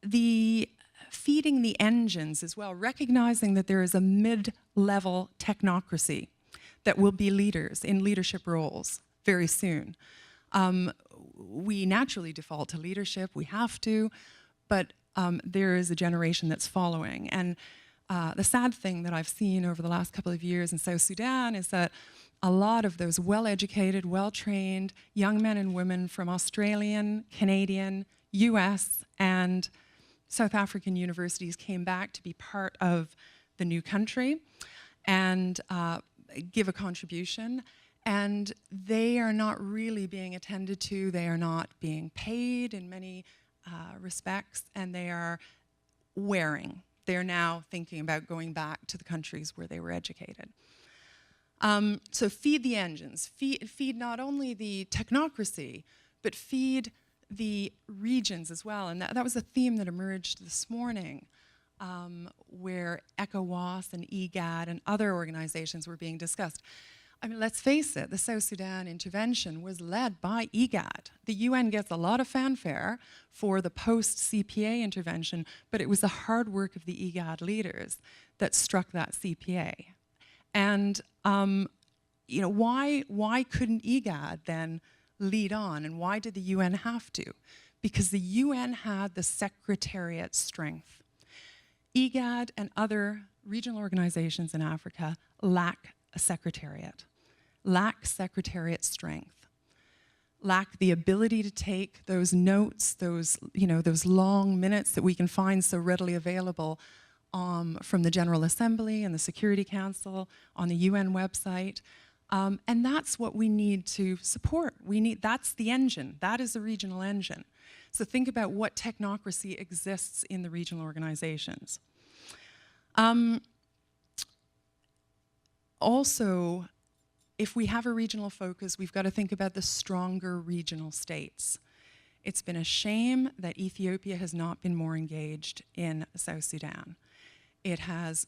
the feeding the engines as well, recognizing that there is a mid-level technocracy that will be leaders in leadership roles very soon. We naturally default to leadership, we have to, but there is a generation that's following. And the sad thing that I've seen over the last couple of years in South Sudan is that a lot of those well-educated, well-trained young men and women from Australian, Canadian, US, and South African universities came back to be part of the new country and give a contribution. And they are not really being attended to, they are not being paid in many respects, and they are wearing. They're now thinking about going back to the countries where they were educated. So feed the engines, feed not only the technocracy, but feed the regions as well. And that was a theme that emerged this morning, where ECOWAS and IGAD and other organizations were being discussed. I mean, let's face it, the South Sudan intervention was led by IGAD. The UN gets a lot of fanfare for the post-CPA intervention, but it was the hard work of the IGAD leaders that struck that CPA. And you know, why couldn't IGAD then lead on, and why did the UN have to? Because the UN had the secretariat strength. IGAD and other regional organizations in Africa lack a secretariat, lack secretariat strength, lack the ability to take those notes, those long minutes that we can find so readily available from the General Assembly and the Security Council, on the UN website. And that's what we need to support. That's the engine. That is the regional engine. So think about what technocracy exists in the regional organizations. Also, if we have a regional focus, we've got to think about the stronger regional states. It's been a shame that Ethiopia has not been more engaged in South Sudan. It has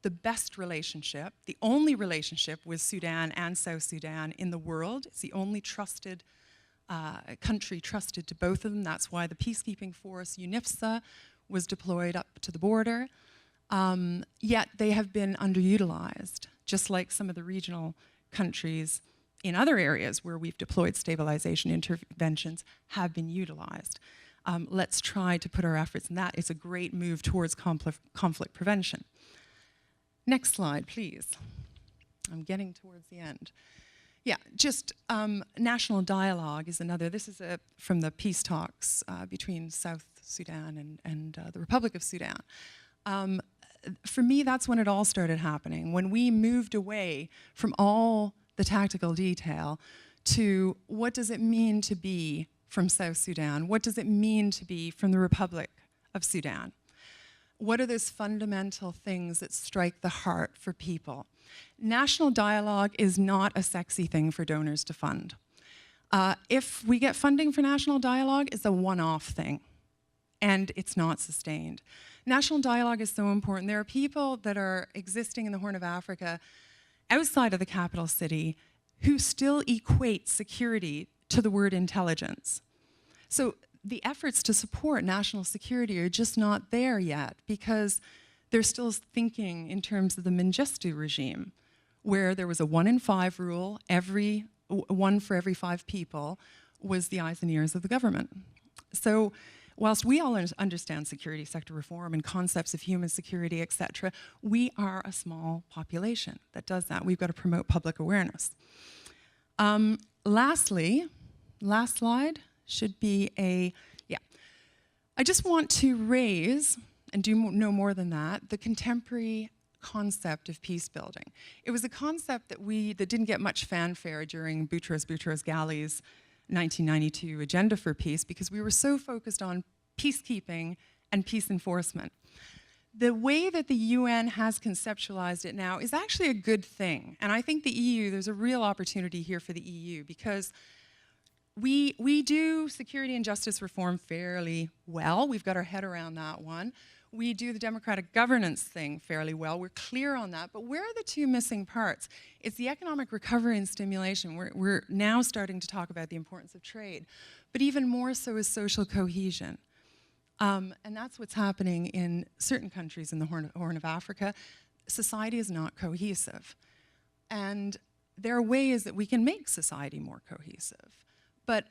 the best relationship, the only relationship with Sudan and South Sudan in the world. It's the only trusted country trusted to both of them. That's why the peacekeeping force, UNIFSA, was deployed up to the border. Yet they have been underutilized, just like some of the regional countries in other areas where we've deployed stabilization interventions have been utilized. Let's try to put our efforts in that. It's a great move towards conflict prevention. Next slide, please. I'm getting towards the end. Yeah, just national dialogue is another. This is from the peace talks between South Sudan and the Republic of Sudan. For me, that's when it all started happening, when we moved away from all the tactical detail to what does it mean to be from South Sudan? What does it mean to be from the Republic of Sudan? What are those fundamental things that strike the heart for people? National dialogue is not a sexy thing for donors to fund. If we get funding for national dialogue, it's a one-off thing, and it's not sustained. National dialogue is so important. There are people that are existing in the Horn of Africa outside of the capital city who still equate security to the word intelligence. So the efforts to support national security are just not there yet because they're still thinking in terms of the Mengistu regime, where there was a 1 in 5 rule, one for every 5 people was the eyes and ears of the government. So whilst we all understand security sector reform and concepts of human security, etc., we are a small population that does that. We've got to promote public awareness. Lastly, last slide should be I just want to raise, and do no more than that, the contemporary concept of peace building. It was a concept that didn't get much fanfare during Boutros Ghali's 1992 Agenda for Peace because we were so focused on peacekeeping and peace enforcement. The way that the UN has conceptualized it now is actually a good thing. And I think the EU, there's a real opportunity here for the EU because we do security and justice reform fairly well. We've got our head around that one. We do the democratic governance thing fairly well. We're clear on that. But where are the two missing parts? It's the economic recovery and stimulation. We're now starting to talk about the importance of trade. But even more so is social cohesion. And that's what's happening in certain countries in the Horn of Africa. Society is not cohesive. And there are ways that we can make society more cohesive. But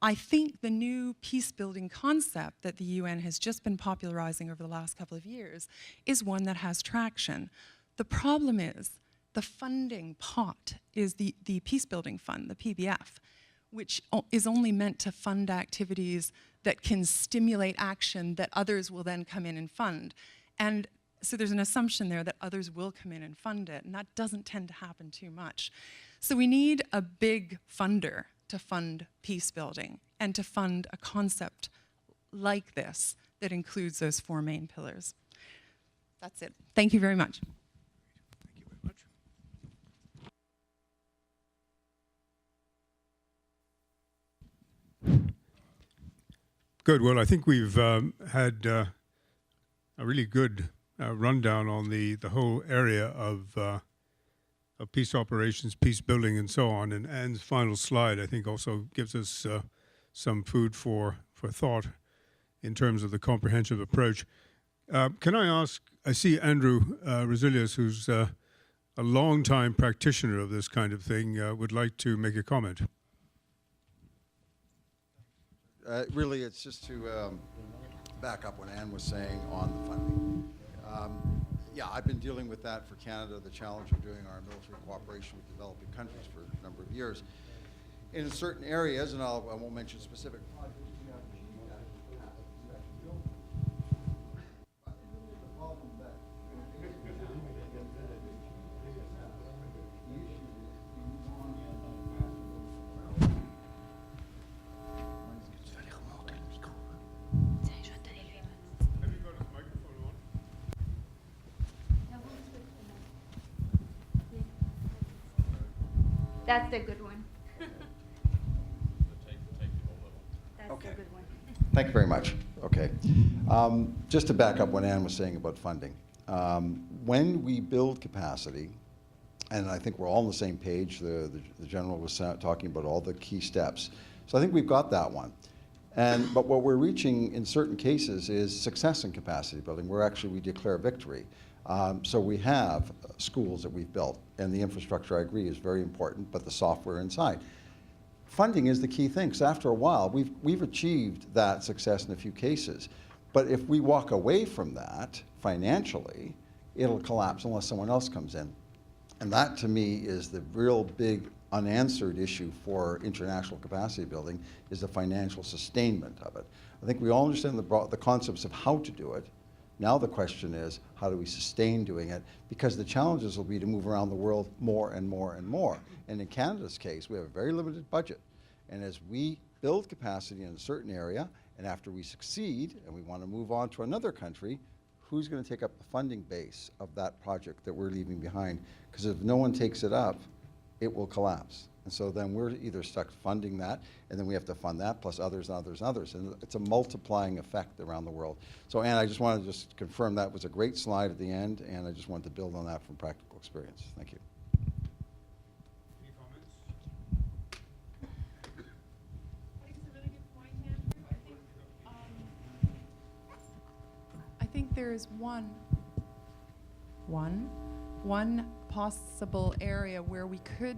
I think the new peace-building concept that the UN has just been popularizing over the last couple of years is one that has traction. The problem is the funding pot is the peace-building fund, the PBF, which is only meant to fund activities that can stimulate action that others will then come in and fund. And so there's an assumption there that others will come in and fund it, and that doesn't tend to happen too much. So we need a big funder to fund peace building and to fund a concept like this that includes those 4 main pillars. That's it. Thank you very much. Thank you very much. Good. Well, I think we've had a really good rundown on the whole area of peace operations, peace building, and so on. And Anne's final slide, I think, also gives us some food for thought in terms of the comprehensive approach. Can I ask, I see Andrew Resilius, who's a long-time practitioner of this kind of thing, would like to make a comment. Really, it's just to back up what Anne was saying on the funding. Yeah, I've been dealing with that for Canada, the challenge of doing our military cooperation with developing countries for a number of years. In certain areas, and I won't mention specific projects, we have to do that. But the problem that That's the good one. That's Okay. the good one. Thank you very much. Okay. Just to back up what Ann was saying about funding. When we build capacity, and I think we're all on the same page, the general was talking about all the key steps. So I think we've got that one. But what we're reaching in certain cases is success in capacity building, where actually we declare victory. So we have schools that we've built, and the infrastructure, I agree, is very important, but the software inside. Funding is the key thing, because after a while, we've achieved that success in a few cases. But if we walk away from that financially, it'll collapse unless someone else comes in. And that, to me, is the real big unanswered issue for international capacity building, is the financial sustainment of it. I think we all understand the concepts of how to do it. Now the question is, how do we sustain doing it? Because the challenges will be to move around the world more and more and more. And in Canada's case, we have a very limited budget. And as we build capacity in a certain area, and after we succeed, and we want to move on to another country, who's going to take up the funding base of that project that we're leaving behind? Because if no one takes it up, it will collapse. And so then we're either stuck funding that, and then we have to fund that, plus others and others and others. And it's a multiplying effect around the world. So Ann, I just wanted to just confirm that was a great slide at the end, and I just wanted to build on that from practical experience. Thank you. Any comments? I think it's a really good point, Andrew. I think there is one possible area where we could,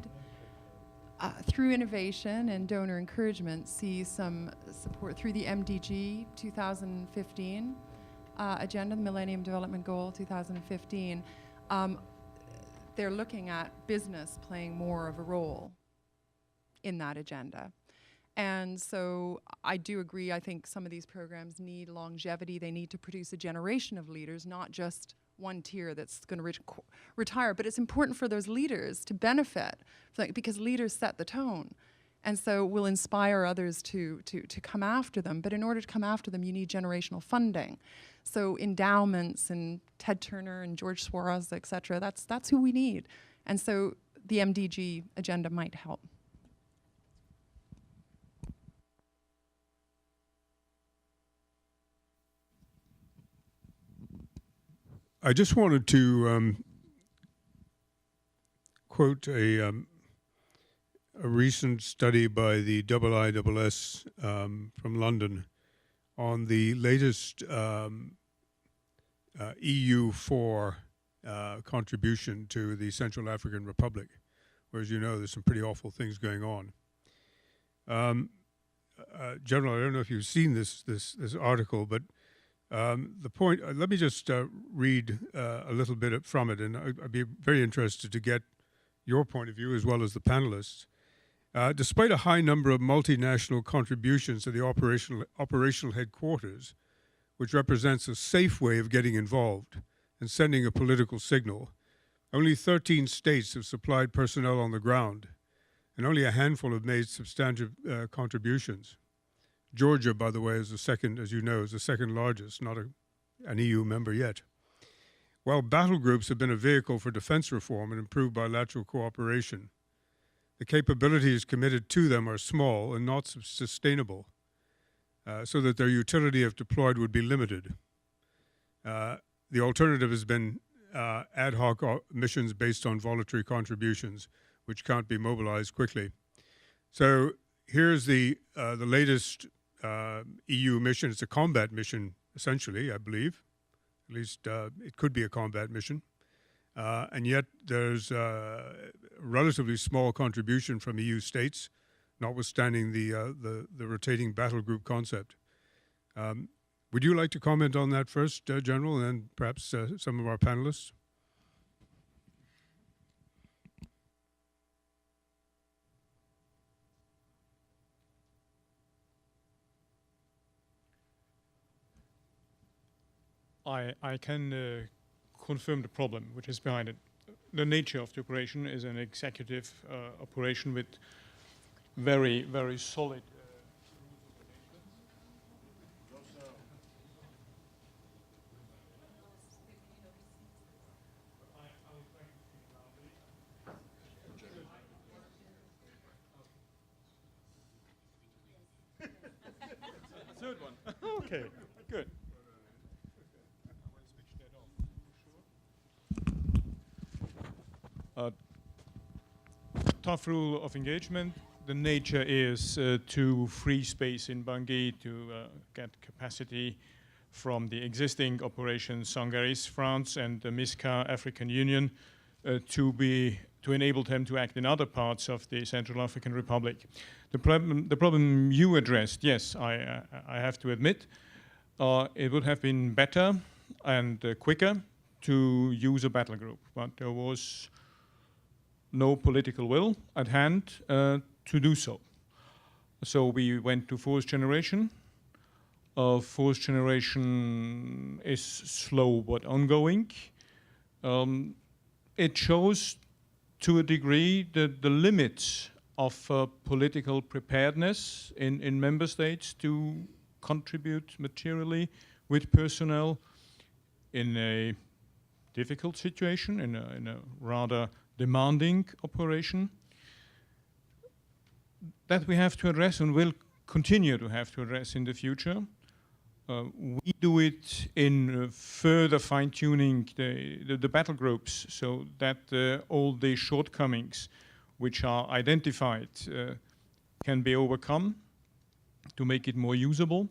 through innovation and donor encouragement, see some support through the MDG 2015 agenda, the Millennium Development Goal 2015. They're looking at business playing more of a role in that agenda. And so I do agree, I think some of these programs need longevity. They need to produce a generation of leaders, not just one tier that's going to retire. But it's important for those leaders to benefit, because leaders set the tone. And so we'll inspire others to come after them. But in order to come after them, you need generational funding. So endowments and Ted Turner and George Soros, et cetera, that's who we need. And so the MDG agenda might help. I just wanted to quote a recent study by the IISS from London on the latest EU4 contribution to the Central African Republic, where, as you know, there's some pretty awful things going on. General, I don't know if you've seen this article, but the point, let me just read a little bit from it, and I'd be very interested to get your point of view as well as the panelists. Despite a high number of multinational contributions to the operational headquarters, which represents a safe way of getting involved and sending a political signal, only 13 states have supplied personnel on the ground, and only a handful have made substantive contributions. Georgia, by the way, is the second, as you know, is the second largest, not an EU member yet. While battle groups have been a vehicle for defense reform and improved bilateral cooperation, the capabilities committed to them are small and not sustainable, so that their utility, if deployed, would be limited. The alternative has been ad hoc missions based on voluntary contributions, which can't be mobilized quickly. So here's the latest EU mission. It's a combat mission, essentially, I believe. At least it could be a combat mission. And yet there's a relatively small contribution from EU states, notwithstanding the rotating battle group concept. Would you like to comment on that first, General, and then perhaps some of our panelists? I can confirm the problem which is behind it. The nature of the operation is an executive operation with very, very solid Okay, good. Tough rule of engagement. The nature is to free space in Bangui to get capacity from the existing operations Sangaris France and the MISCA African Union to enable them to act in other parts of the Central African Republic. The problem you addressed, yes, I have to admit, it would have been better and quicker to use a battle group, but there was no political will at hand to do so. So we went to fourth generation. Fourth generation is slow but ongoing. It shows to a degree the limits of political preparedness in member states to contribute materially with personnel in a difficult situation, in a rather demanding operation. That we have to address and will continue to have to address in the future. We do it in further fine-tuning the battle groups so that all the shortcomings which are identified can be overcome to make it more usable.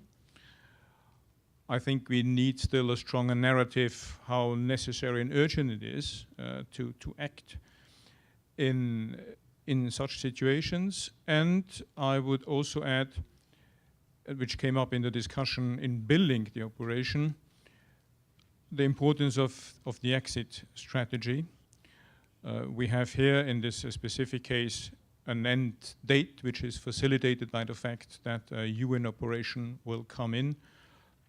I think we need still a stronger narrative how necessary and urgent it is to act in such situations. And I would also add, which came up in the discussion in building the operation, the importance of the exit strategy. We have here in this specific case an end date which is facilitated by the fact that a UN operation will come in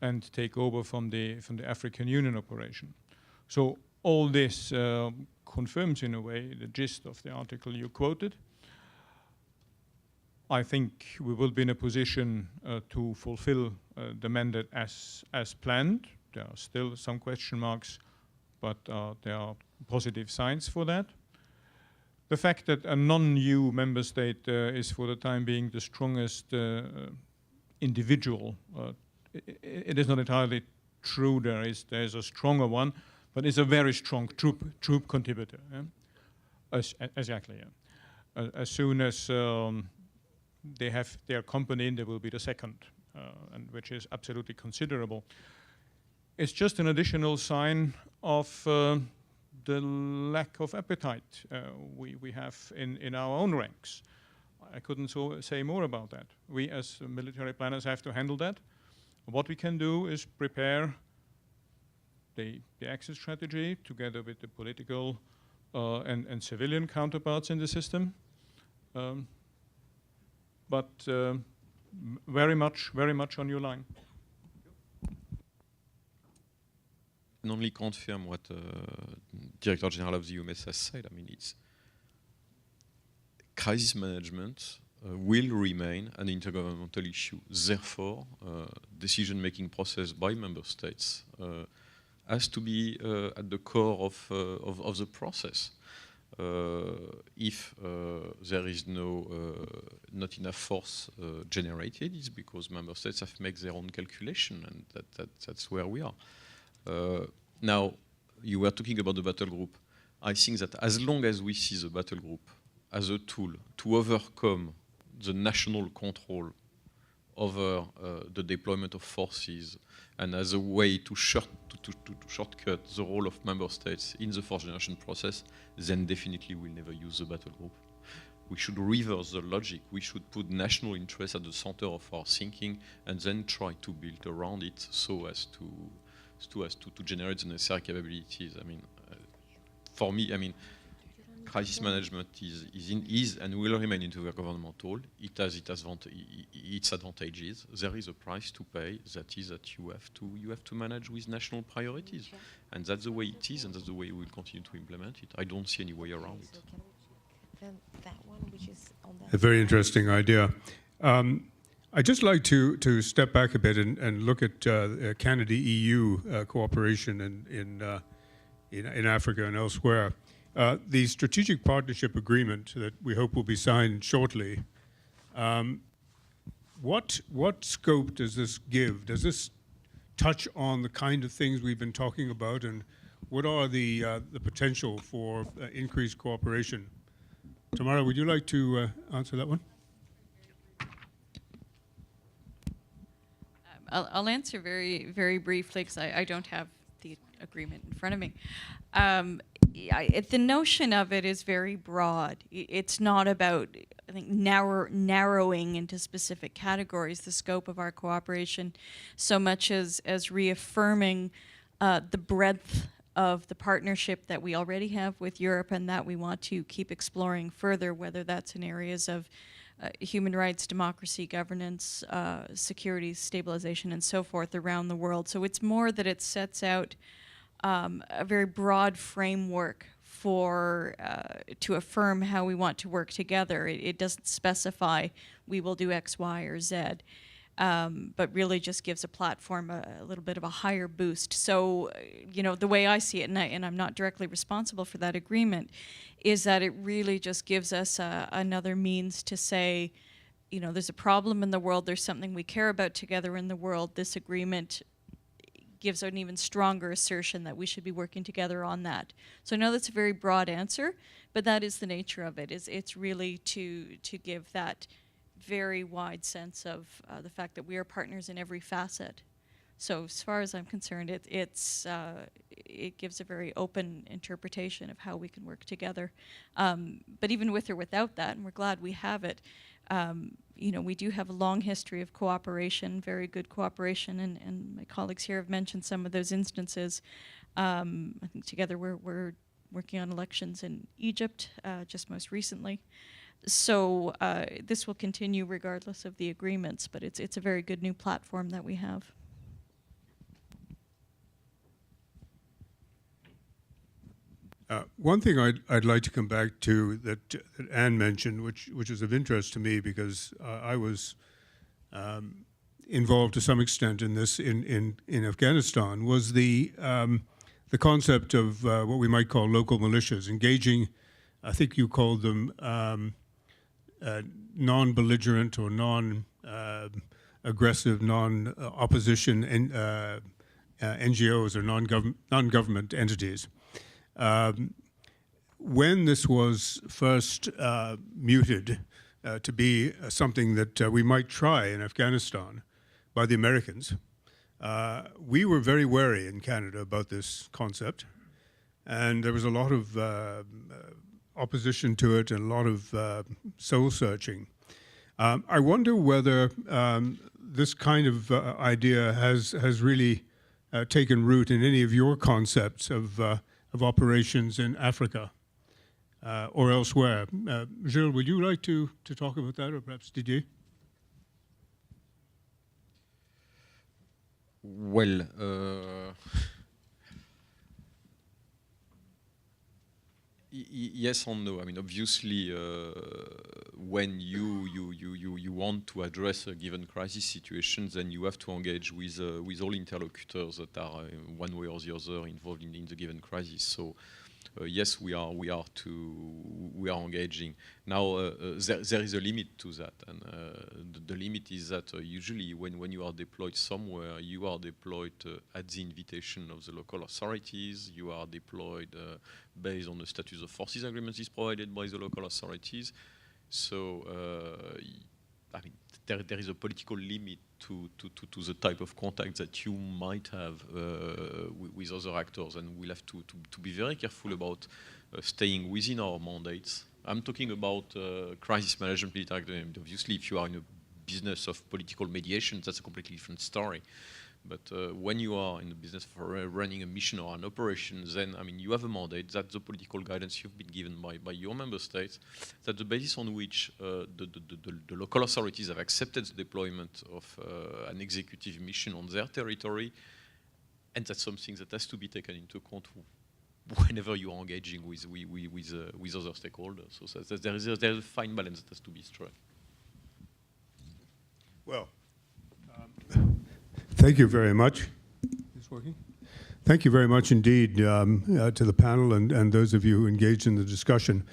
and take over from the African Union operation. So all this confirms in a way the gist of the article you quoted. I think we will be in a position to fulfill the mandate as planned. There are still some question marks, but there are positive signs for that. The fact that a non-EU member state is for the time being the strongest individual, it is not entirely true. There is a stronger one, but it's a very strong troop contributor. Yeah? Exactly. Yeah. As soon as they have their company in, there will be the second, and which is absolutely considerable. It's just an additional sign of the lack of appetite we have in our own ranks. I couldn't say more about that. We as military planners have to handle that. What we can do is prepare the exit strategy together with the political and civilian counterparts in the system. But very much on your line. I can only confirm what Director General of the UMS has said. I mean, it's crisis management will remain an intergovernmental issue. Therefore, decision-making process by member states has to be at the core of the process. If there is not enough force generated, it's because member states have made their own calculation, and that's where we are. Now, you were talking about the battle group. I think that as long as we see the battle group as a tool to overcome the national control over the deployment of forces and as a way to shortcut the role of member states in the fourth generation process, then definitely we'll never use the battle group. We should reverse the logic. We should put national interest at the center of our thinking and then try to build around it so as to generate the necessary capabilities. I mean, for me, I mean, crisis management is and will remain intergovernmental. It has its advantages. There is a price to pay. That is that you have to manage with national priorities, and that's the way it is, and that's the way we will continue to implement it. I don't see any way around it. That one, which is on that A very interesting idea. I'd just like to step back a bit and look at Canada-EU cooperation in Africa and elsewhere. The strategic partnership agreement that we hope will be signed shortly what scope does this give? Does this touch on the kind of things we've been talking about, and what are the potential for increased cooperation? Tamara, would you like to answer that one? I'll answer very, very briefly because I don't have the agreement in front of me. The notion of it is very broad. It's not about, I think, narrowing into specific categories the scope of our cooperation so much as reaffirming the breadth of the partnership that we already have with Europe and that we want to keep exploring further, whether that's in areas of human rights, democracy, governance, security, stabilization, and so forth around the world. So it's more that it sets out a very broad framework for to affirm how we want to work together. It doesn't specify we will do X, Y, or Z, but really just gives a platform a little bit of a higher boost. So, the way I see it, and I'm not directly responsible for that agreement, is that it really just gives us another means to say, there's a problem in the world, there's something we care about together in the world. This agreement gives an even stronger assertion that we should be working together on that. So I know that's a very broad answer, but that is the nature of it. It's really to give that very wide sense of the fact that we are partners in every facet. So as far as I'm concerned, it gives a very open interpretation of how we can work together. But even with or without that, and we're glad we have it, we do have a long history of cooperation, very good cooperation, and my colleagues here have mentioned some of those instances. I think together we're working on elections in Egypt just most recently. So this will continue regardless of the agreements, but it's a very good new platform that we have. One thing I'd like to come back to that Anne mentioned, which is of interest to me because I was involved to some extent in this in Afghanistan, was the concept of what we might call local militias, engaging, I think you called them non-belligerent or non-aggressive, non-opposition NGOs or non-government entities. When this was first muted to be something that we might try in Afghanistan by the Americans, we were very wary in Canada about this concept, and there was a lot of opposition to it and a lot of soul searching. I wonder whether this kind of idea has really taken root in any of your concepts of operations in Africa or elsewhere. Gilles, would you like to talk about that, or perhaps Didier? Well, yes or no. I mean, obviously, when you want to address a given crisis situation, then you have to engage with all interlocutors that are one way or the other involved in the given crisis. So, yes, we are engaging. Now, there is a limit to that, and the limit is that usually when you are deployed somewhere, you are deployed at the invitation of the local authorities. You are deployed based on the status of forces agreement is provided by the local authorities. So, I mean, there is a political limit to the type of contact that you might have with other actors, and we'll have to be very careful about staying within our mandates. I'm talking about crisis management military. Obviously, if you are in a business of political mediation, that's a completely different story. But when you are in the business for running a mission or an operation, then, I mean, you have a mandate. That's the political guidance you've been given by your member states. That's the basis on which the local authorities have accepted the deployment of an executive mission on their territory. And that's something that has to be taken into account whenever you are engaging with other stakeholders. So there is a fine balance that has to be struck. Well, thank you very much. Is this working? Thank you very much indeed to the panel and those of you who engaged in the discussion.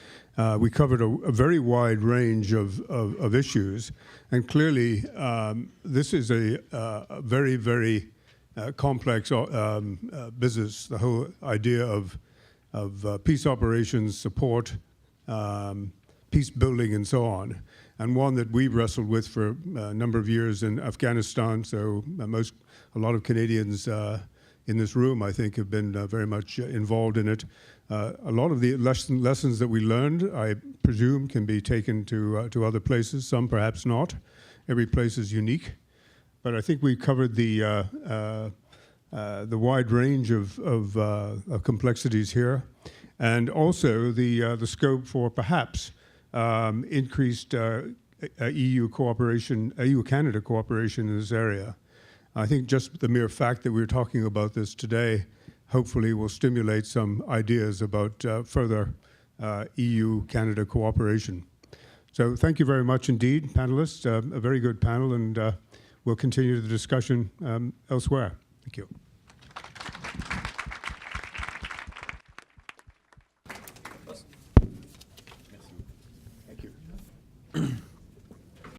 We covered a very wide range of issues, and clearly this is a very, very complex business, the whole idea of peace operations, support, peace building, and so on, and one that we've wrestled with for a number of years in Afghanistan. So a lot of Canadians in this room, I think, have been very much involved in it. A lot of the lessons that we learned, I presume, can be taken to other places. Some perhaps not. Every place is unique, but I think we covered the wide range of complexities here, and also the scope for perhaps increased EU cooperation, EU-Canada cooperation in this area. I think just the mere fact that we're talking about this today hopefully will stimulate some ideas about further EU-Canada cooperation. So thank you very much indeed, panelists. A very good panel, and we'll continue the discussion elsewhere. Thank you.